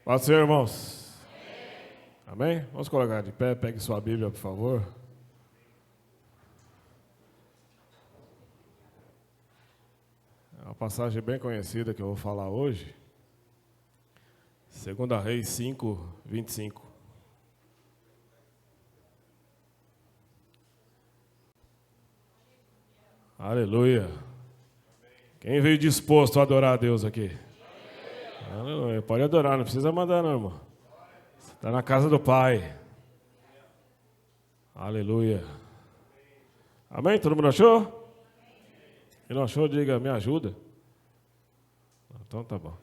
Pode ser, irmãos. Amém? Vamos colocar de pé, pegue sua Bíblia, por favor. É uma passagem bem conhecida que eu vou falar hoje. 2 Reis 5, 25. Aleluia. Quem veio disposto a adorar a Deus aqui? Aleluia. Pode adorar, não precisa mandar não, irmão. Você está na casa do Pai. Aleluia. Amém? Todo mundo achou? Quem não achou, diga, me ajuda. Então tá bom.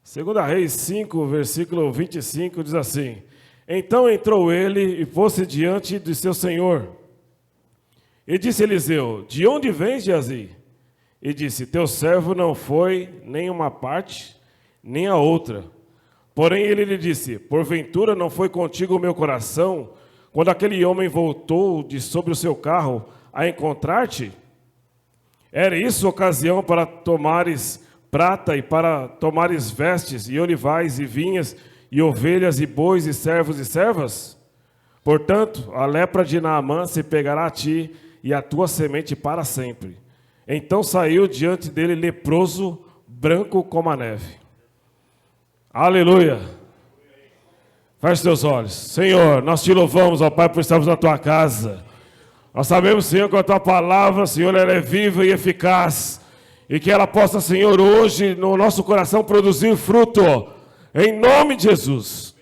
2 Reis 5, versículo 25, diz assim: Então entrou ele e pôs-se diante de seu senhor. E disse Eliseu: De onde vens, Geazi? E disse: Teu servo não foi nem uma parte, nem a outra. Porém ele lhe disse: Porventura não foi contigo o meu coração, quando aquele homem voltou de sobre o seu carro a encontrar-te? Era isso ocasião para tomares prata e para tomares vestes, e olivais, e vinhas, e ovelhas, e bois, e servos e servas? Portanto, a lepra de Naamã se pegará a ti, e a tua semente para sempre. Então saiu diante dele leproso, branco como a neve. Aleluia. Feche teus olhos. Senhor, nós te louvamos, ó Pai, por estarmos na tua casa. Nós sabemos, Senhor, que a tua palavra, Senhor, ela é viva e eficaz. E que ela possa, Senhor, hoje no nosso coração produzir fruto. Em nome de Jesus.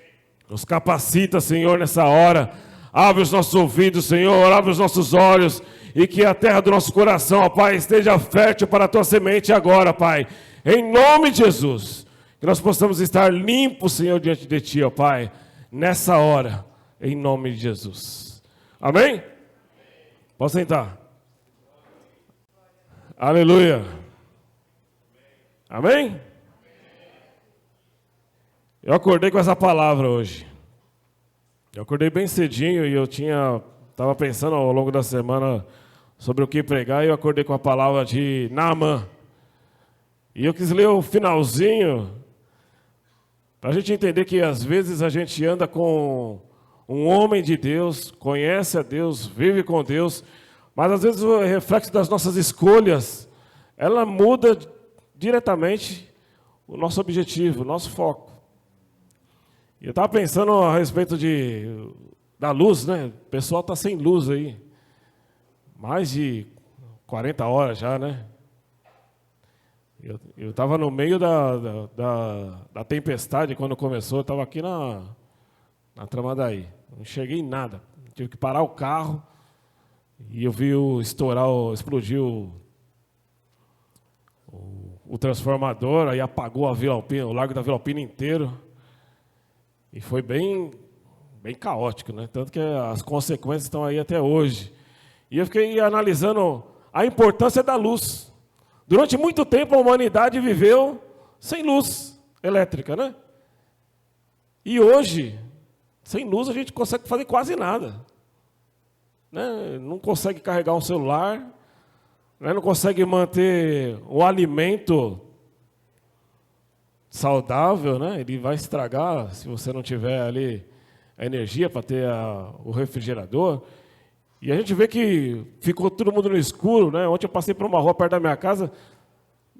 Nos capacita, Senhor, nessa hora. Abre os nossos ouvidos, Senhor, abre os nossos olhos. E que a terra do nosso coração, ó Pai, esteja fértil para a tua semente agora, Pai. Em nome de Jesus. Que nós possamos estar limpos, Senhor, diante de ti, ó Pai. Nessa hora. Em nome de Jesus. Amém? Pode sentar. Aleluia. Amém? Eu acordei com essa palavra hoje. Eu acordei bem cedinho e eu estava pensando ao longo da semana sobre o que pregar, e eu acordei com a palavra de Naamã. E eu quis ler o finalzinho, para a gente entender que às vezes a gente anda com um homem de Deus, conhece a Deus, vive com Deus, mas às vezes o reflexo das nossas escolhas, ela muda diretamente o nosso objetivo, o nosso foco. E eu estava pensando a respeito da luz, né? O pessoal está sem luz aí. Mais de 40 horas já, né? Eu estava no meio da tempestade quando começou, eu estava aqui na Tramandaí. Não cheguei em nada. Tive que parar o carro e eu vi explodir o transformador, aí apagou a Vila Alpina, o Largo da Vila Alpina inteiro. E foi bem caótico, né? Tanto que as consequências estão aí até hoje. E eu fiquei analisando a importância da luz. Durante muito tempo a humanidade viveu sem luz elétrica, né? E hoje, sem luz a gente consegue fazer quase nada. Né? Não consegue carregar um celular, né? Não consegue manter o alimento saudável, né? Ele vai estragar se você não tiver ali a energia para ter o refrigerador. E a gente vê que ficou todo mundo no escuro, né? Ontem eu passei por uma rua perto da minha casa,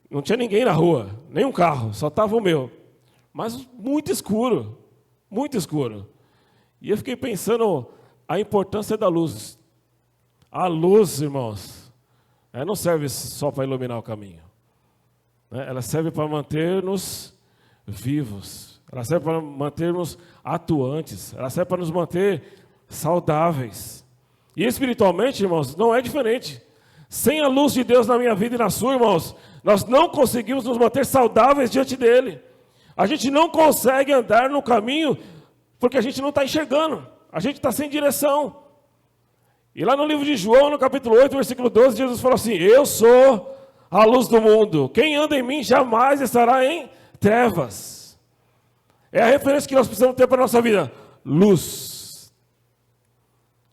não tinha ninguém na rua, nem um carro, só estava o meu. Mas muito escuro, muito escuro. E eu fiquei pensando a importância da luz. A luz, irmãos, ela não serve só para iluminar o caminho, né? Ela serve para manter-nos vivos. Ela serve para mantermos atuantes. Ela serve para nos manter saudáveis. E espiritualmente, irmãos, não é diferente. Sem a luz de Deus na minha vida e na sua, irmãos, nós não conseguimos nos manter saudáveis diante dEle. A gente não consegue andar no caminho porque a gente não está enxergando. A gente está sem direção. E lá no livro de João, no capítulo 8, versículo 12, Jesus falou assim: Eu sou a luz do mundo. Quem anda em mim jamais estará em trevas. É a referência que nós precisamos ter para a nossa vida. Luz.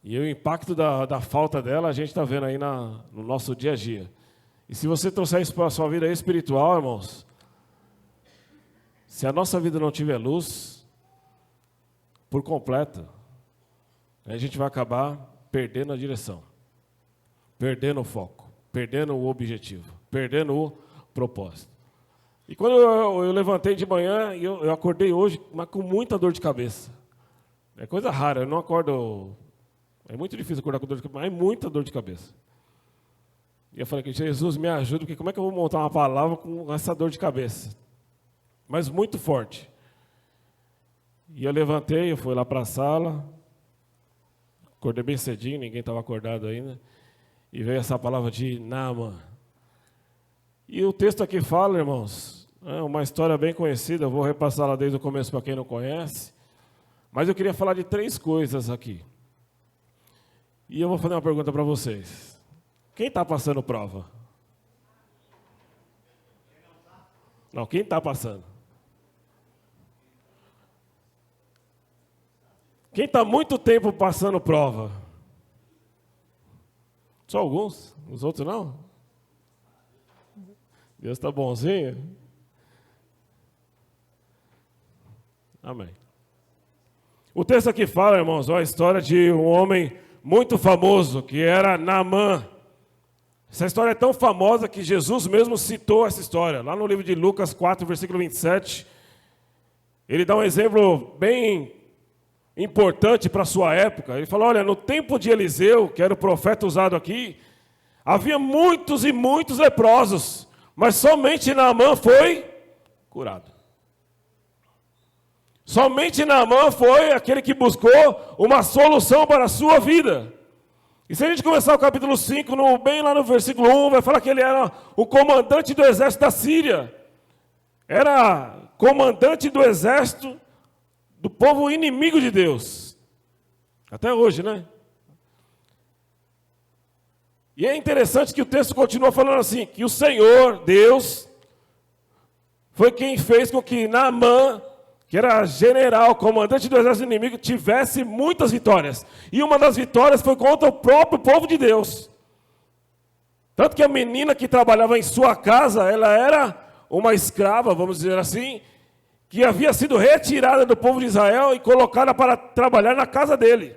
E o impacto da falta dela, a gente está vendo aí no nosso dia a dia. E se você trouxer isso para a sua vida espiritual, irmãos, Se a nossa vida não tiver luz, por completo, a gente vai acabar perdendo a direção, perdendo o foco, perdendo o objetivo, perdendo o propósito. E quando eu levantei de manhã, eu acordei hoje, mas com muita dor de cabeça. É coisa rara, eu não acordo... É muito difícil acordar com dor de cabeça, mas é muita dor de cabeça. E eu falei que Jesus me ajuda, porque como é que eu vou montar uma palavra com essa dor de cabeça? Mas muito forte. E eu levantei, eu fui lá para a sala, acordei bem cedinho, ninguém estava acordado ainda, e veio essa palavra de Naaman. E o texto aqui fala, irmãos, é uma história bem conhecida, eu vou repassá-la desde o começo para quem não conhece, mas eu queria falar de 3 coisas aqui. E eu vou fazer uma pergunta para vocês. Quem está passando prova? Não, quem está passando? Quem está muito tempo passando prova? Só alguns? Os outros não? Deus está bonzinho? Amém. O texto aqui fala, irmãos, a história de um homem muito famoso, que era Naaman. Essa história é tão famosa que Jesus mesmo citou essa história. Lá no livro de Lucas 4, versículo 27, ele dá um exemplo bem importante para a sua época. Ele falou, olha, no tempo de Eliseu, que era o profeta usado aqui, havia muitos e muitos leprosos, mas somente Naaman foi curado. Somente Naaman foi aquele que buscou uma solução para a sua vida. E se a gente começar o capítulo 5, bem lá no versículo 1, vai falar que ele era o comandante do exército da Síria. Era comandante do exército do povo inimigo de Deus. Até hoje, né? E é interessante que o texto continua falando assim, que o Senhor, Deus, foi quem fez com que Naaman, que era general, comandante do exército inimigo, tivesse muitas vitórias. E uma das vitórias foi contra o próprio povo de Deus. Tanto que a menina que trabalhava em sua casa, ela era uma escrava, vamos dizer assim, que havia sido retirada do povo de Israel e colocada para trabalhar na casa dele.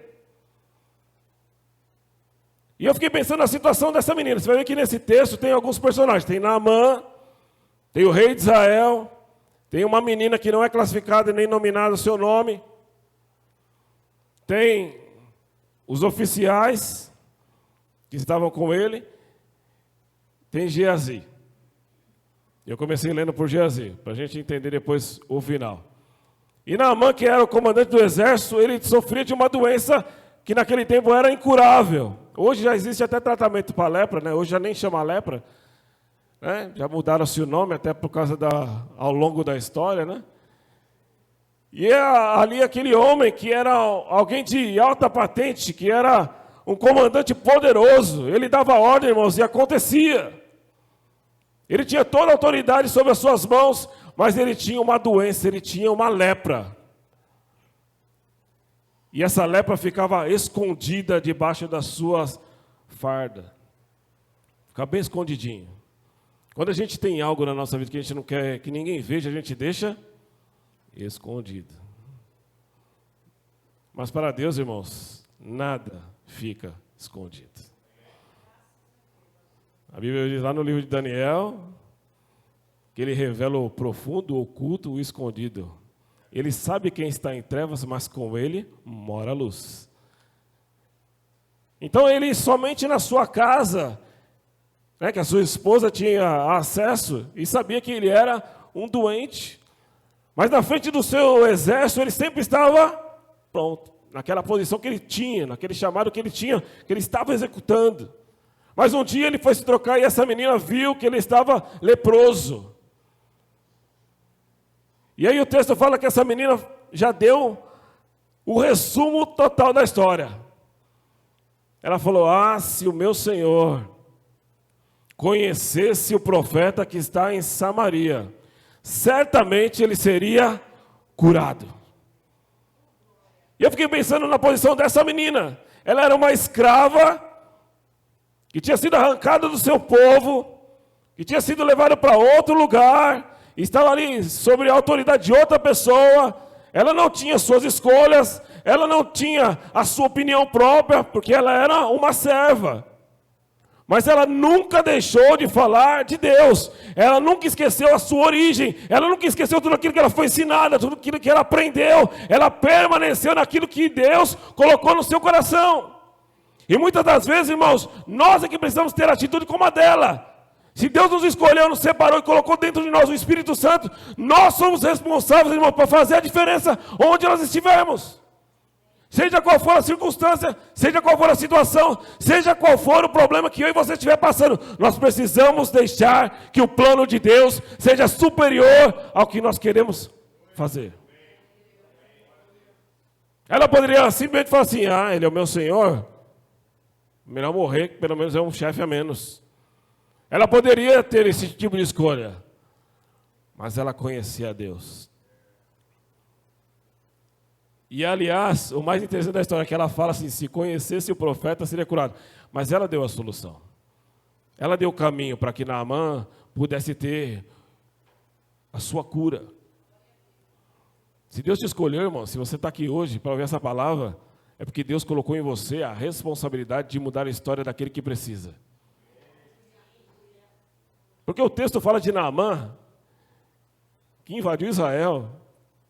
E eu fiquei pensando na situação dessa menina. Você vai ver que nesse texto tem alguns personagens. Tem Naaman, tem o rei de Israel, tem uma menina que não é classificada e nem nominada o seu nome. Tem os oficiais que estavam com ele. Tem Geazi. Eu comecei lendo por Geazi, para a gente entender depois o final. E Naaman, que era o comandante do exército, ele sofria de uma doença que naquele tempo era incurável. Hoje já existe até tratamento para lepra, né? Hoje já nem chama lepra. Né? Já mudaram-se o nome, até por causa ao longo da história, né? E ali aquele homem que era alguém de alta patente, que era um comandante poderoso, ele dava ordem, irmãos, e acontecia. Ele tinha toda a autoridade sobre as suas mãos, mas ele tinha uma doença, ele tinha uma lepra. E essa lepra ficava escondida debaixo das suas fardas. Ficava bem escondidinho. Quando a gente tem algo na nossa vida que a gente não quer que ninguém veja, a gente deixa escondido. Mas para Deus, irmãos, nada fica escondido. A Bíblia diz lá no livro de Daniel que ele revela o profundo, o oculto, o escondido. Ele sabe quem está em trevas, mas com ele mora a luz. Então ele somente na sua casa, né, que a sua esposa tinha acesso e sabia que ele era um doente. Mas na frente do seu exército ele sempre estava pronto, naquela posição que ele tinha, naquele chamado que ele tinha, que ele estava executando. Mas um dia ele foi se trocar e essa menina viu que ele estava leproso. E aí o texto fala que essa menina já deu o resumo total da história. Ela falou, se o meu Senhor conhecesse o profeta que está em Samaria, certamente ele seria curado. E eu fiquei pensando na posição dessa menina. Ela era uma escrava que tinha sido arrancada do seu povo, que tinha sido levada para outro lugar, estava ali sobre a autoridade de outra pessoa, ela não tinha suas escolhas, ela não tinha a sua opinião própria, porque ela era uma serva. Mas ela nunca deixou de falar de Deus. Ela nunca esqueceu a sua origem. Ela nunca esqueceu tudo aquilo que ela foi ensinada, tudo aquilo que ela aprendeu. Ela permaneceu naquilo que Deus colocou no seu coração. E muitas das vezes, irmãos, nós é que precisamos ter atitude como a dela. Se Deus nos escolheu, nos separou e colocou dentro de nós o Espírito Santo, nós somos responsáveis, irmãos, para fazer a diferença onde nós estivermos. Seja qual for a circunstância, seja qual for a situação, seja qual for o problema que eu e você estiver passando, nós precisamos deixar que o plano de Deus seja superior ao que nós queremos fazer. Ela poderia simplesmente falar assim, ele é o meu Senhor, melhor morrer, que pelo menos é um chefe a menos. Ela poderia ter esse tipo de escolha, mas ela conhecia a Deus. E, aliás, o mais interessante da história é que ela fala assim, se conhecesse o profeta, seria curado. Mas ela deu a solução. Ela deu o caminho para que Naamã pudesse ter a sua cura. Se Deus te escolheu, irmão, se você está aqui hoje para ouvir essa palavra, é porque Deus colocou em você a responsabilidade de mudar a história daquele que precisa. Porque o texto fala de Naamã, que invadiu Israel,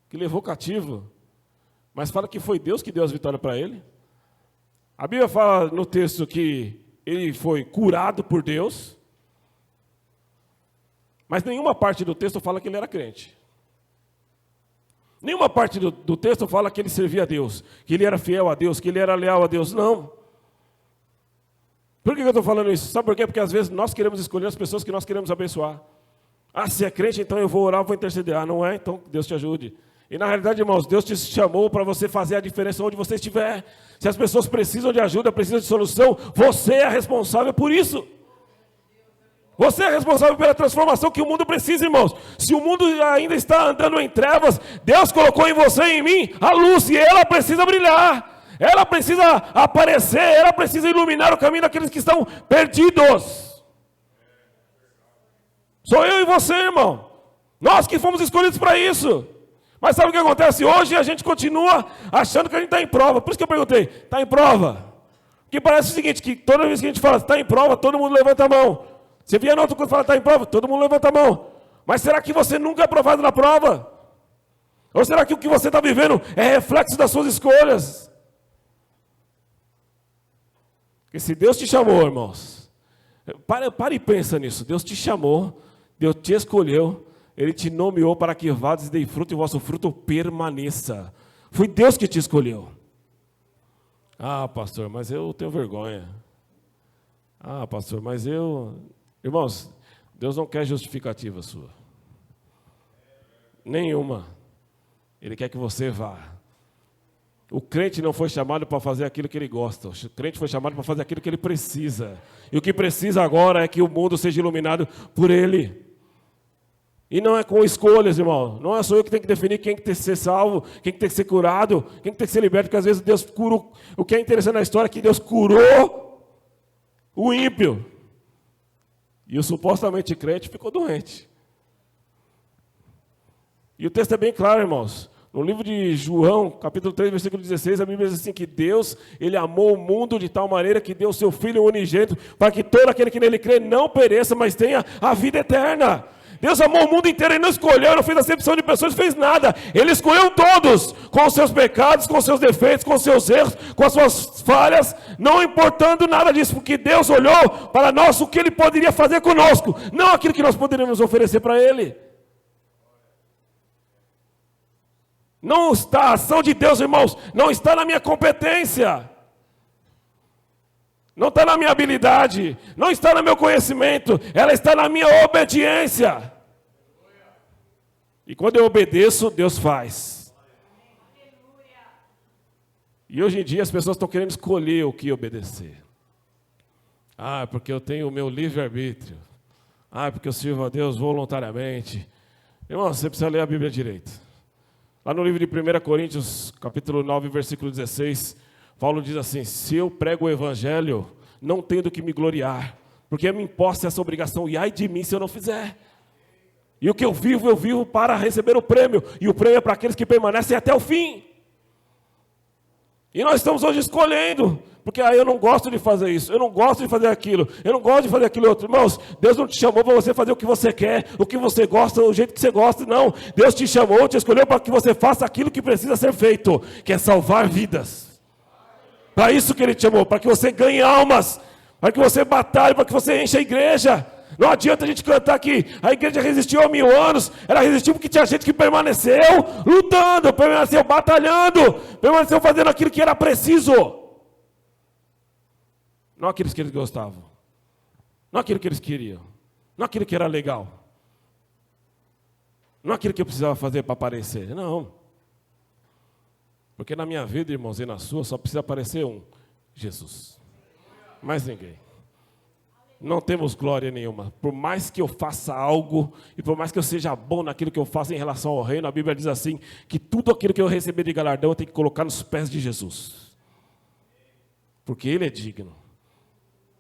que levou cativo, mas fala que foi Deus que deu as vitórias para ele. A Bíblia fala no texto que ele foi curado por Deus, mas nenhuma parte do texto fala que ele era crente. Nenhuma parte do texto fala que ele servia a Deus, que ele era fiel a Deus, que ele era leal a Deus. Não. Por que eu estou falando isso? Sabe por quê? Porque às vezes nós queremos escolher as pessoas que nós queremos abençoar. Se é crente, então eu vou orar, vou interceder. Não é? Então Deus te ajude. E na realidade, irmãos, Deus te chamou para você fazer a diferença onde você estiver. Se as pessoas precisam de ajuda, precisam de solução, você é responsável por isso. Você é responsável pela transformação que o mundo precisa, irmãos. Se o mundo ainda está andando em trevas, Deus colocou em você e em mim a luz, e ela precisa brilhar. Ela precisa aparecer, ela precisa iluminar o caminho daqueles que estão perdidos. Sou eu e você, irmão. Nós que fomos escolhidos para isso. Mas sabe o que acontece? Hoje a gente continua achando que a gente está em prova. Por isso que eu perguntei, está em prova? Porque parece o seguinte, que toda vez que a gente fala, está em prova, todo mundo levanta a mão. Você via na outra coisa e fala, está em prova, todo mundo levanta a mão. Mas será que você nunca é aprovado na prova? Ou será que o que você está vivendo é reflexo das suas escolhas? Porque se Deus te chamou, irmãos, pare e pensa nisso. Deus te chamou, Deus te escolheu, Ele te nomeou para que vades e dei fruto e o vosso fruto permaneça. Foi Deus que te escolheu. Pastor, mas eu tenho vergonha. Pastor, mas eu... Irmãos, Deus não quer justificativa sua. Nenhuma. Ele quer que você vá. O crente não foi chamado para fazer aquilo que ele gosta. O crente foi chamado para fazer aquilo que ele precisa. E o que precisa agora é que o mundo seja iluminado por ele. E não é com escolhas, irmão. Não é só eu que tenho que definir quem tem que ser salvo, quem tem que ser curado, quem tem que ser liberto, porque às vezes Deus cura. O que é interessante na história é que Deus curou o ímpio. E o supostamente crente ficou doente. E o texto é bem claro, irmãos. No livro de João, capítulo 3, versículo 16, a Bíblia diz assim que Deus, Ele amou o mundo de tal maneira que deu o seu Filho unigênito para que todo aquele que nele crê não pereça, mas tenha a vida eterna. Deus amou o mundo inteiro, Ele não escolheu, não fez acepção de pessoas, não fez nada. Ele escolheu todos, com os seus pecados, com os seus defeitos, com os seus erros, com as suas falhas, não importando nada disso, porque Deus olhou para nós o que Ele poderia fazer conosco, não aquilo que nós poderíamos oferecer para Ele. Não está a ação de Deus, irmãos, não está na minha competência, não está na minha habilidade, não está no meu conhecimento, ela está na minha obediência. E quando eu obedeço, Deus faz. E hoje em dia as pessoas estão querendo escolher o que obedecer. Porque eu tenho o meu livre-arbítrio. Porque eu sirvo a Deus voluntariamente. Irmão, você precisa ler a Bíblia direito. Lá no livro de 1 Coríntios, capítulo 9, versículo 16, Paulo diz assim, se eu prego o evangelho, não tenho do que me gloriar, porque me imposta essa obrigação, e ai de mim se eu não fizer. E o que eu vivo para receber o prêmio. E o prêmio é para aqueles que permanecem até o fim. E nós estamos hoje escolhendo. Porque eu não gosto de fazer isso, eu não gosto de fazer aquilo, eu não gosto de fazer aquilo outro. Irmãos, Deus não te chamou para você fazer o que você quer, o que você gosta, do jeito que você gosta, não. Deus te chamou, te escolheu para que você faça aquilo que precisa ser feito, que é salvar vidas. Para isso que Ele te chamou, para que você ganhe almas, para que você batalhe, para que você encha a igreja. Não adianta a gente cantar que a igreja resistiu há 1000 anos, ela resistiu porque tinha gente que permaneceu lutando, permaneceu batalhando, permaneceu fazendo aquilo que era preciso. Não aqueles que eles gostavam. Não aquilo que eles queriam. Não aquilo que era legal. Não aquilo que eu precisava fazer para aparecer. Não. Porque na minha vida, irmãos, e na sua, só precisa aparecer um. Jesus. Mais ninguém. Não temos glória nenhuma. Por mais que eu faça algo, e por mais que eu seja bom naquilo que eu faço em relação ao reino, a Bíblia diz assim, que tudo aquilo que eu receber de galardão, eu tenho que colocar nos pés de Jesus. Porque Ele é digno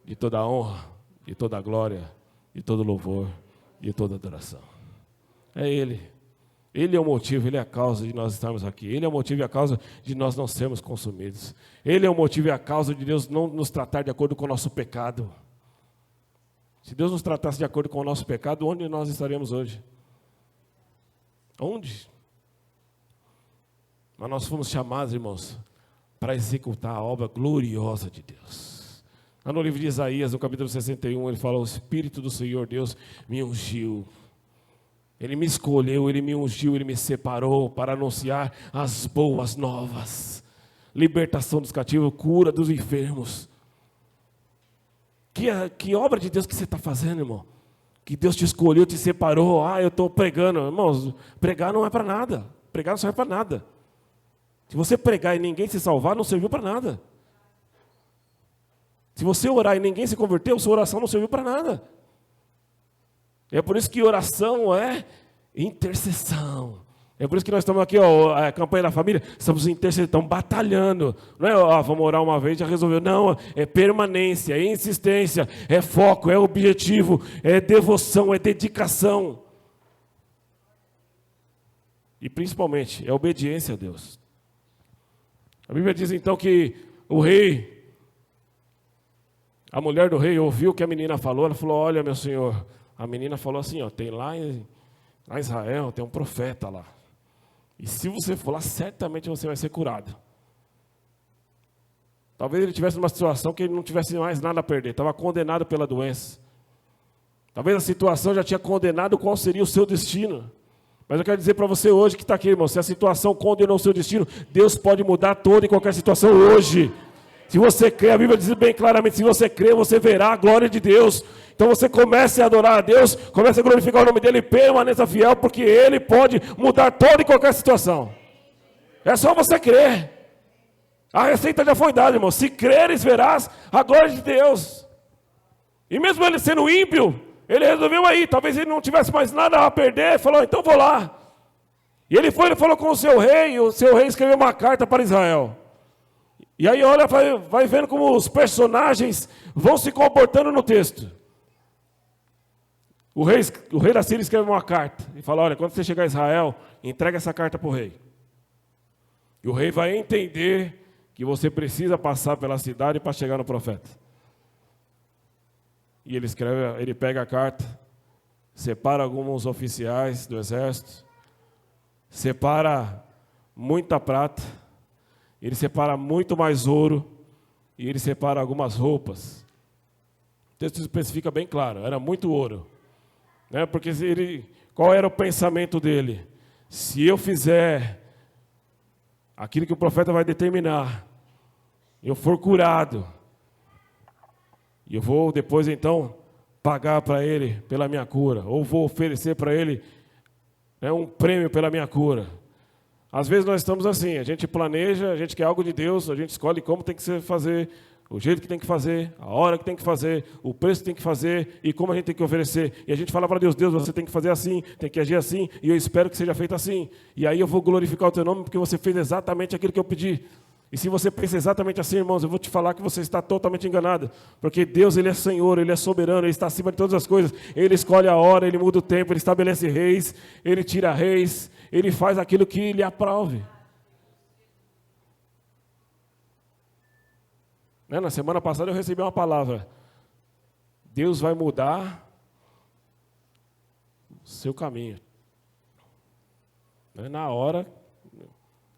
de toda a honra, de toda a glória, de todo louvor, de toda adoração. É Ele. Ele é o motivo, Ele é a causa de nós estarmos aqui. Ele é o motivo e a causa de nós não sermos consumidos. Ele é o motivo e a causa de Deus não nos tratar de acordo com o nosso pecado. Se Deus nos tratasse de acordo com o nosso pecado, onde nós estaremos hoje? Onde? Mas nós fomos chamados, irmãos, para executar a obra gloriosa de Deus. Lá no livro de Isaías, no capítulo 61, ele fala: o Espírito do Senhor Deus me ungiu. Ele me escolheu, Ele me ungiu, Ele me separou para anunciar as boas novas. Libertação dos cativos, cura dos enfermos. Que obra de Deus que você está fazendo, irmão? Que Deus te escolheu, te separou. Eu estou pregando. Irmãos, pregar não é para nada. Pregar não serve para nada. Se você pregar e ninguém se salvar, não serviu para nada. Se você orar e ninguém se converteu, sua oração não serviu para nada. É por isso que oração é intercessão. É por isso que nós estamos aqui, a campanha da família, estamos intercedendo, estamos batalhando. Não é, vamos orar uma vez, já resolveu. Não, é permanência, é insistência, é foco, é objetivo, é devoção, é dedicação. E principalmente, é obediência a Deus. A Bíblia diz então que o rei, a mulher do rei ouviu o que a menina falou, ela falou: olha, meu senhor, a menina falou assim, tem lá em Israel, tem um profeta lá. E se você for lá, certamente você vai ser curado. Talvez ele tivesse numa situação que ele não tivesse mais nada a perder, estava condenado pela doença. Talvez a situação já tinha condenado qual seria o seu destino. Mas eu quero dizer para você hoje que está aqui, irmão, se a situação condenou o seu destino, Deus pode mudar toda e qualquer situação hoje. Se você crê, a Bíblia diz bem claramente, se você crê, você verá a glória de Deus. Então você comece a adorar a Deus, comece a glorificar o nome dEle e permaneça fiel, porque Ele pode mudar toda e qualquer situação. É só você crer. A receita já foi dada, irmão. Se creres, verás a glória de Deus. E mesmo ele sendo ímpio, ele resolveu aí. Talvez ele não tivesse mais nada a perder, falou: então vou lá. E ele falou com o seu rei, e o seu rei escreveu uma carta para Israel. E aí, olha, vai vendo como os personagens vão se comportando no texto. O rei da Síria escreve uma carta e fala: olha, quando você chegar a Israel, entrega essa carta para o rei. E o rei vai entender que você precisa passar pela cidade para chegar no profeta. E ele pega a carta, separa alguns oficiais do exército, separa muita prata, ele separa muito mais ouro, e ele separa algumas roupas. O texto especifica bem claro, era muito ouro. Porque qual era o pensamento dele? Se eu fizer aquilo que o profeta vai determinar, eu for curado, e eu vou depois então pagar para ele pela minha cura, ou vou oferecer para ele um prêmio pela minha cura. Às vezes nós estamos assim, a gente planeja, a gente quer algo de Deus, a gente escolhe como tem que se fazer, o jeito que tem que fazer, a hora que tem que fazer, o preço que tem que fazer e como a gente tem que oferecer. E a gente fala para Deus: Deus, você tem que fazer assim, tem que agir assim, e eu espero que seja feito assim. E aí eu vou glorificar o teu nome porque você fez exatamente aquilo que eu pedi. E se você pensa exatamente assim, irmãos, eu vou te falar que você está totalmente enganado. Porque Deus, Ele é Senhor, Ele é soberano, Ele está acima de todas as coisas. Ele escolhe a hora, Ele muda o tempo, Ele estabelece reis, Ele tira reis, Ele faz aquilo que lhe aprove. Na semana passada eu recebi uma palavra. Deus vai mudar o seu caminho. Na hora...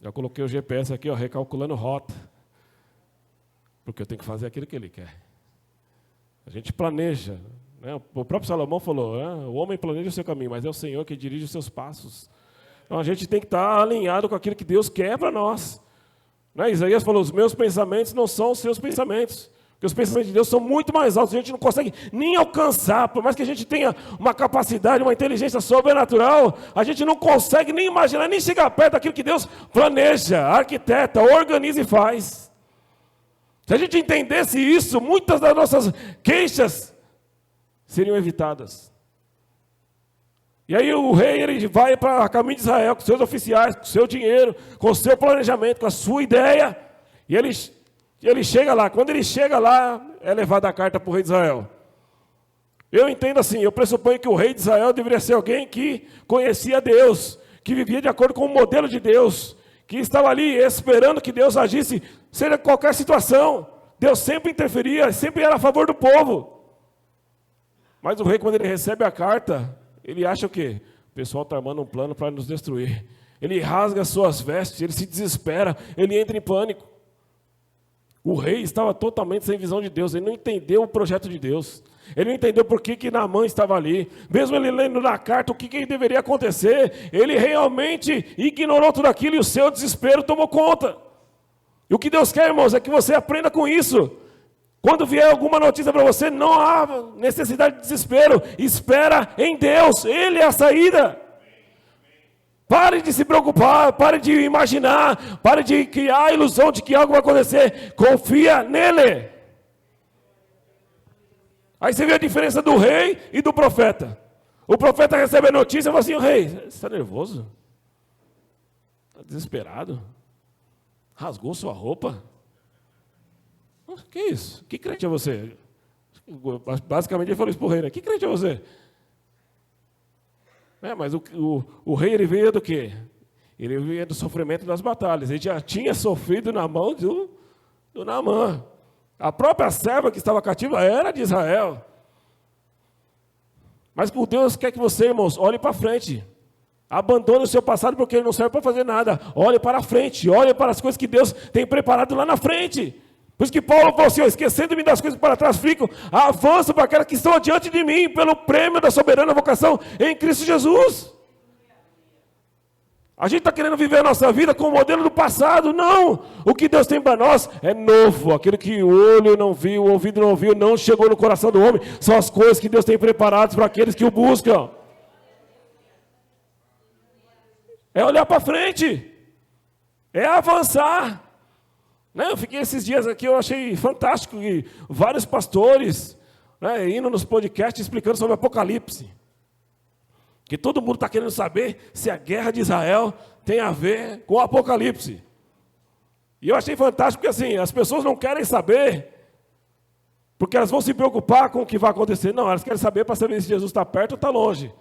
Já coloquei o GPS aqui, recalculando rota. Porque eu tenho que fazer aquilo que Ele quer. A gente planeja. O próprio Salomão falou, o homem planeja o seu caminho, mas é o Senhor que dirige os seus passos. Então a gente tem que estar alinhado com aquilo que Deus quer para nós. Isaías falou, os meus pensamentos não são os seus pensamentos. Porque os pensamentos de Deus são muito mais altos, a gente não consegue nem alcançar, por mais que a gente tenha uma capacidade, uma inteligência sobrenatural, a gente não consegue nem imaginar, nem chegar perto daquilo que Deus planeja, arquiteta, organiza e faz. Se a gente entendesse isso, muitas das nossas queixas seriam evitadas. E aí o rei, ele vai para o caminho de Israel, com seus oficiais, com o seu dinheiro, com o seu planejamento, com a sua ideia, e ele chega lá. Quando ele chega lá, é levada a carta para o rei de Israel. Eu entendo assim, eu pressuponho que o rei de Israel deveria ser alguém que conhecia Deus, que vivia de acordo com o modelo de Deus, que estava ali esperando que Deus agisse, seja qualquer situação. Deus sempre interferia, sempre era a favor do povo. Mas o rei, quando ele recebe a carta, ele acha o quê? O pessoal está armando um plano para nos destruir. Ele rasga as suas vestes, ele se desespera, ele entra em pânico. O rei estava totalmente sem visão de Deus, ele não entendeu o projeto de Deus, ele não entendeu por que Naamã estava ali, mesmo ele lendo na carta o que deveria acontecer, ele realmente ignorou tudo aquilo e o seu desespero tomou conta. E o que Deus quer, irmãos, é que você aprenda com isso. Quando vier alguma notícia para você, não há necessidade de desespero, espera em Deus, Ele é a saída. Pare de se preocupar, pare de imaginar, pare de criar a ilusão de que algo vai acontecer. Confia nele. Aí você vê a diferença do rei e do profeta. O profeta recebe a notícia e fala assim, rei, você está nervoso? Está desesperado? Rasgou sua roupa? O que é isso? Que crente é você? Basicamente ele falou isso para o rei, né? Que crente é você? Mas o rei, ele veio do quê? Ele veio do sofrimento das batalhas. Ele já tinha sofrido na mão do Naamã. A própria serva que estava cativa era de Israel. Mas o Deus quer que você, irmãos, olhe para frente. Abandone o seu passado porque ele não serve para fazer nada. Olhe para frente, olhe para as coisas que Deus tem preparado lá na frente. Por isso que Paulo falou assim, esquecendo-me das coisas que para trás ficam, avanço para aquelas que estão adiante de mim, pelo prêmio da soberana vocação em Cristo Jesus. A gente está querendo viver a nossa vida com o modelo do passado. Não! O que Deus tem para nós é novo. Aquilo que o olho não viu, o ouvido não ouviu, não chegou no coração do homem. São as coisas que Deus tem preparadas para aqueles que o buscam. É olhar para frente. É avançar. Eu fiquei esses dias aqui, eu achei fantástico que vários pastores indo nos podcasts explicando sobre o Apocalipse. Que todo mundo está querendo saber se a guerra de Israel tem a ver com o Apocalipse. E eu achei fantástico porque assim, as pessoas não querem saber, porque elas vão se preocupar com o que vai acontecer. Não, elas querem saber para saber se Jesus está perto ou está longe.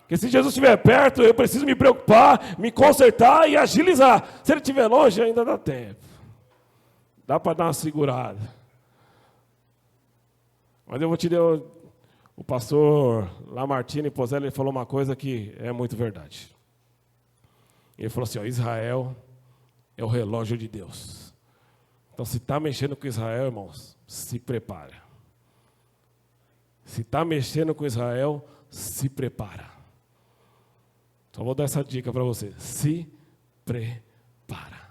Porque se Jesus estiver perto, eu preciso me preocupar, me consertar e agilizar. Se ele estiver longe, ainda dá tempo. Dá para dar uma segurada. Mas eu vou te dar... O pastor Lamartine Pozzelli falou uma coisa que é muito verdade. Ele falou assim, Israel é o relógio de Deus. Então, se está mexendo com Israel, irmãos, se prepara. Se está mexendo com Israel, se prepara. Só vou dar essa dica para você. Se prepara.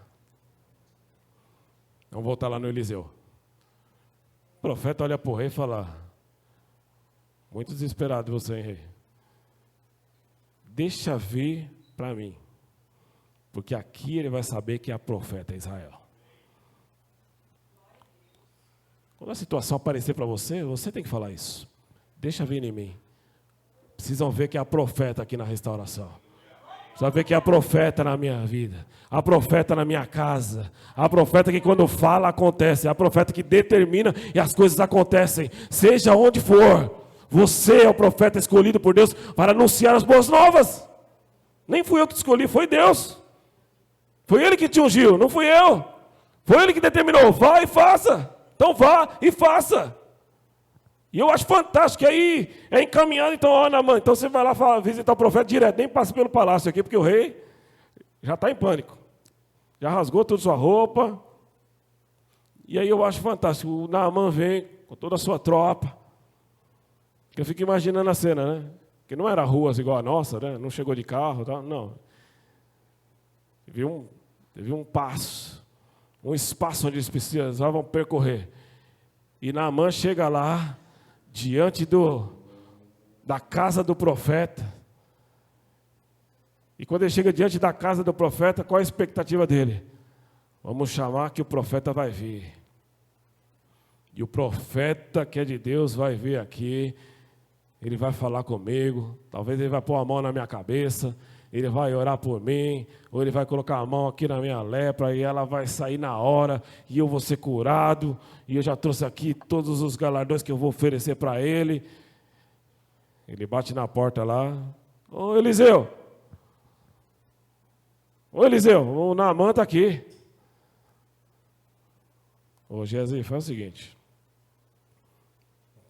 Vamos voltar lá no Eliseu. O profeta olha para o rei e fala, muito desesperado você, hein, rei? Deixa vir para mim, porque aqui ele vai saber que é a profeta Israel. Quando a situação aparecer para você, você tem que falar isso. Deixa vir em mim. Precisam ver que é a profeta aqui na restauração. Saber que há profeta na minha vida, há profeta na minha casa, há profeta que quando fala acontece, há profeta que determina e as coisas acontecem, seja onde for. Você é o profeta escolhido por Deus para anunciar as boas novas. Nem fui eu que te escolhi, foi Deus. Foi Ele que te ungiu, não fui eu. Foi Ele que determinou, vá e faça. Então vá e faça. E eu acho fantástico, que aí é encaminhado, então, ó, Naamã, então você vai lá visitar o profeta direto, nem passa pelo palácio aqui, porque o rei já está em pânico. Já rasgou toda a sua roupa. E aí eu acho fantástico, o Naamã vem com toda a sua tropa. Eu fico imaginando a cena, né? Que não era ruas igual a nossa, né? Não chegou de carro, tá? Não. Teve um passo, um espaço onde eles precisavam percorrer. E Naamã chega lá, diante da casa do profeta. E quando ele chega diante da casa do profeta, qual a expectativa dele? Vamos chamar que o profeta vai vir. E o profeta que é de Deus vai vir aqui, ele vai falar comigo, talvez ele vai pôr a mão na minha cabeça, ele vai orar por mim, ou ele vai colocar a mão aqui na minha lepra, e ela vai sair na hora, e eu vou ser curado, e eu já trouxe aqui todos os galardões que eu vou oferecer para ele. Ele bate na porta lá, ô Eliseu, o Naamã está aqui. Ô Geazi, faz o seguinte,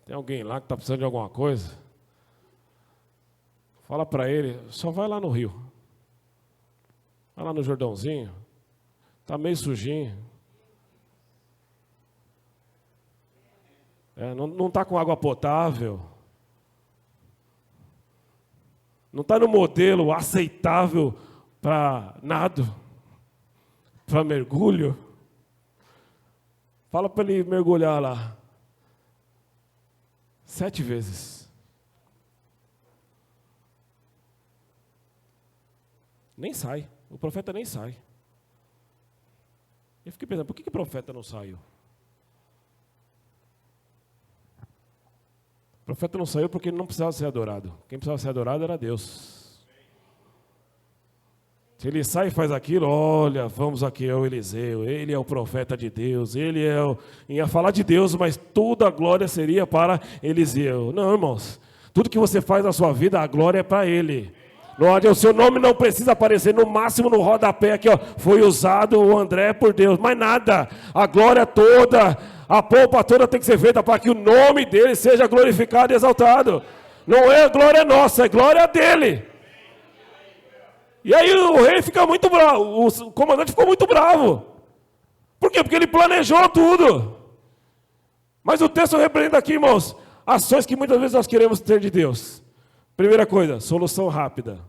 tem alguém lá que está precisando de alguma coisa? Fala para ele, só vai lá no rio. Vai lá no Jordãozinho. Está meio sujinho. Não está com água potável. Não está no modelo aceitável para nado, para mergulho. Fala para ele mergulhar lá 7 vezes. Nem sai. O profeta nem sai. Eu fiquei pensando, por que o profeta não saiu? O profeta não saiu porque ele não precisava ser adorado. Quem precisava ser adorado era Deus. Se ele sai e faz aquilo, olha, vamos aqui ao Eliseu, ele é o profeta de Deus, ele é ia falar de Deus, mas toda a glória seria para Eliseu. Não, irmãos, tudo que você faz na sua vida, a glória é para ele. O seu nome não precisa aparecer, no máximo no rodapé aqui, ó, foi usado o André por Deus, mas nada, a glória toda, a pompa toda tem que ser feita para que o nome dele seja glorificado e exaltado. Não é a glória nossa, é glória dele. E aí o rei fica muito bravo, o comandante ficou muito bravo. Por quê? Porque ele planejou tudo. Mas o texto representa aqui, irmãos, ações que muitas vezes nós queremos ter de Deus. Primeira coisa, solução rápida.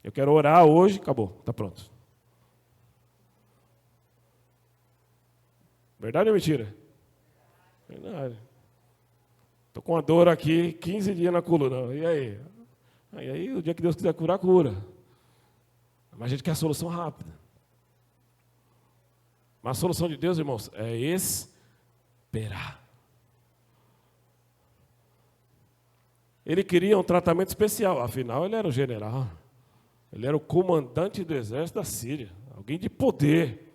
Eu quero orar hoje, acabou, está pronto. Verdade ou mentira? Verdade. Estou com uma dor aqui, 15 dias na coluna. E aí? Aí o dia que Deus quiser curar, cura. Mas a gente quer a solução rápida. Mas a solução de Deus, irmãos, é esperar. Ele queria um tratamento especial, afinal ele era o general. Ele era o comandante do exército da Síria, alguém de poder.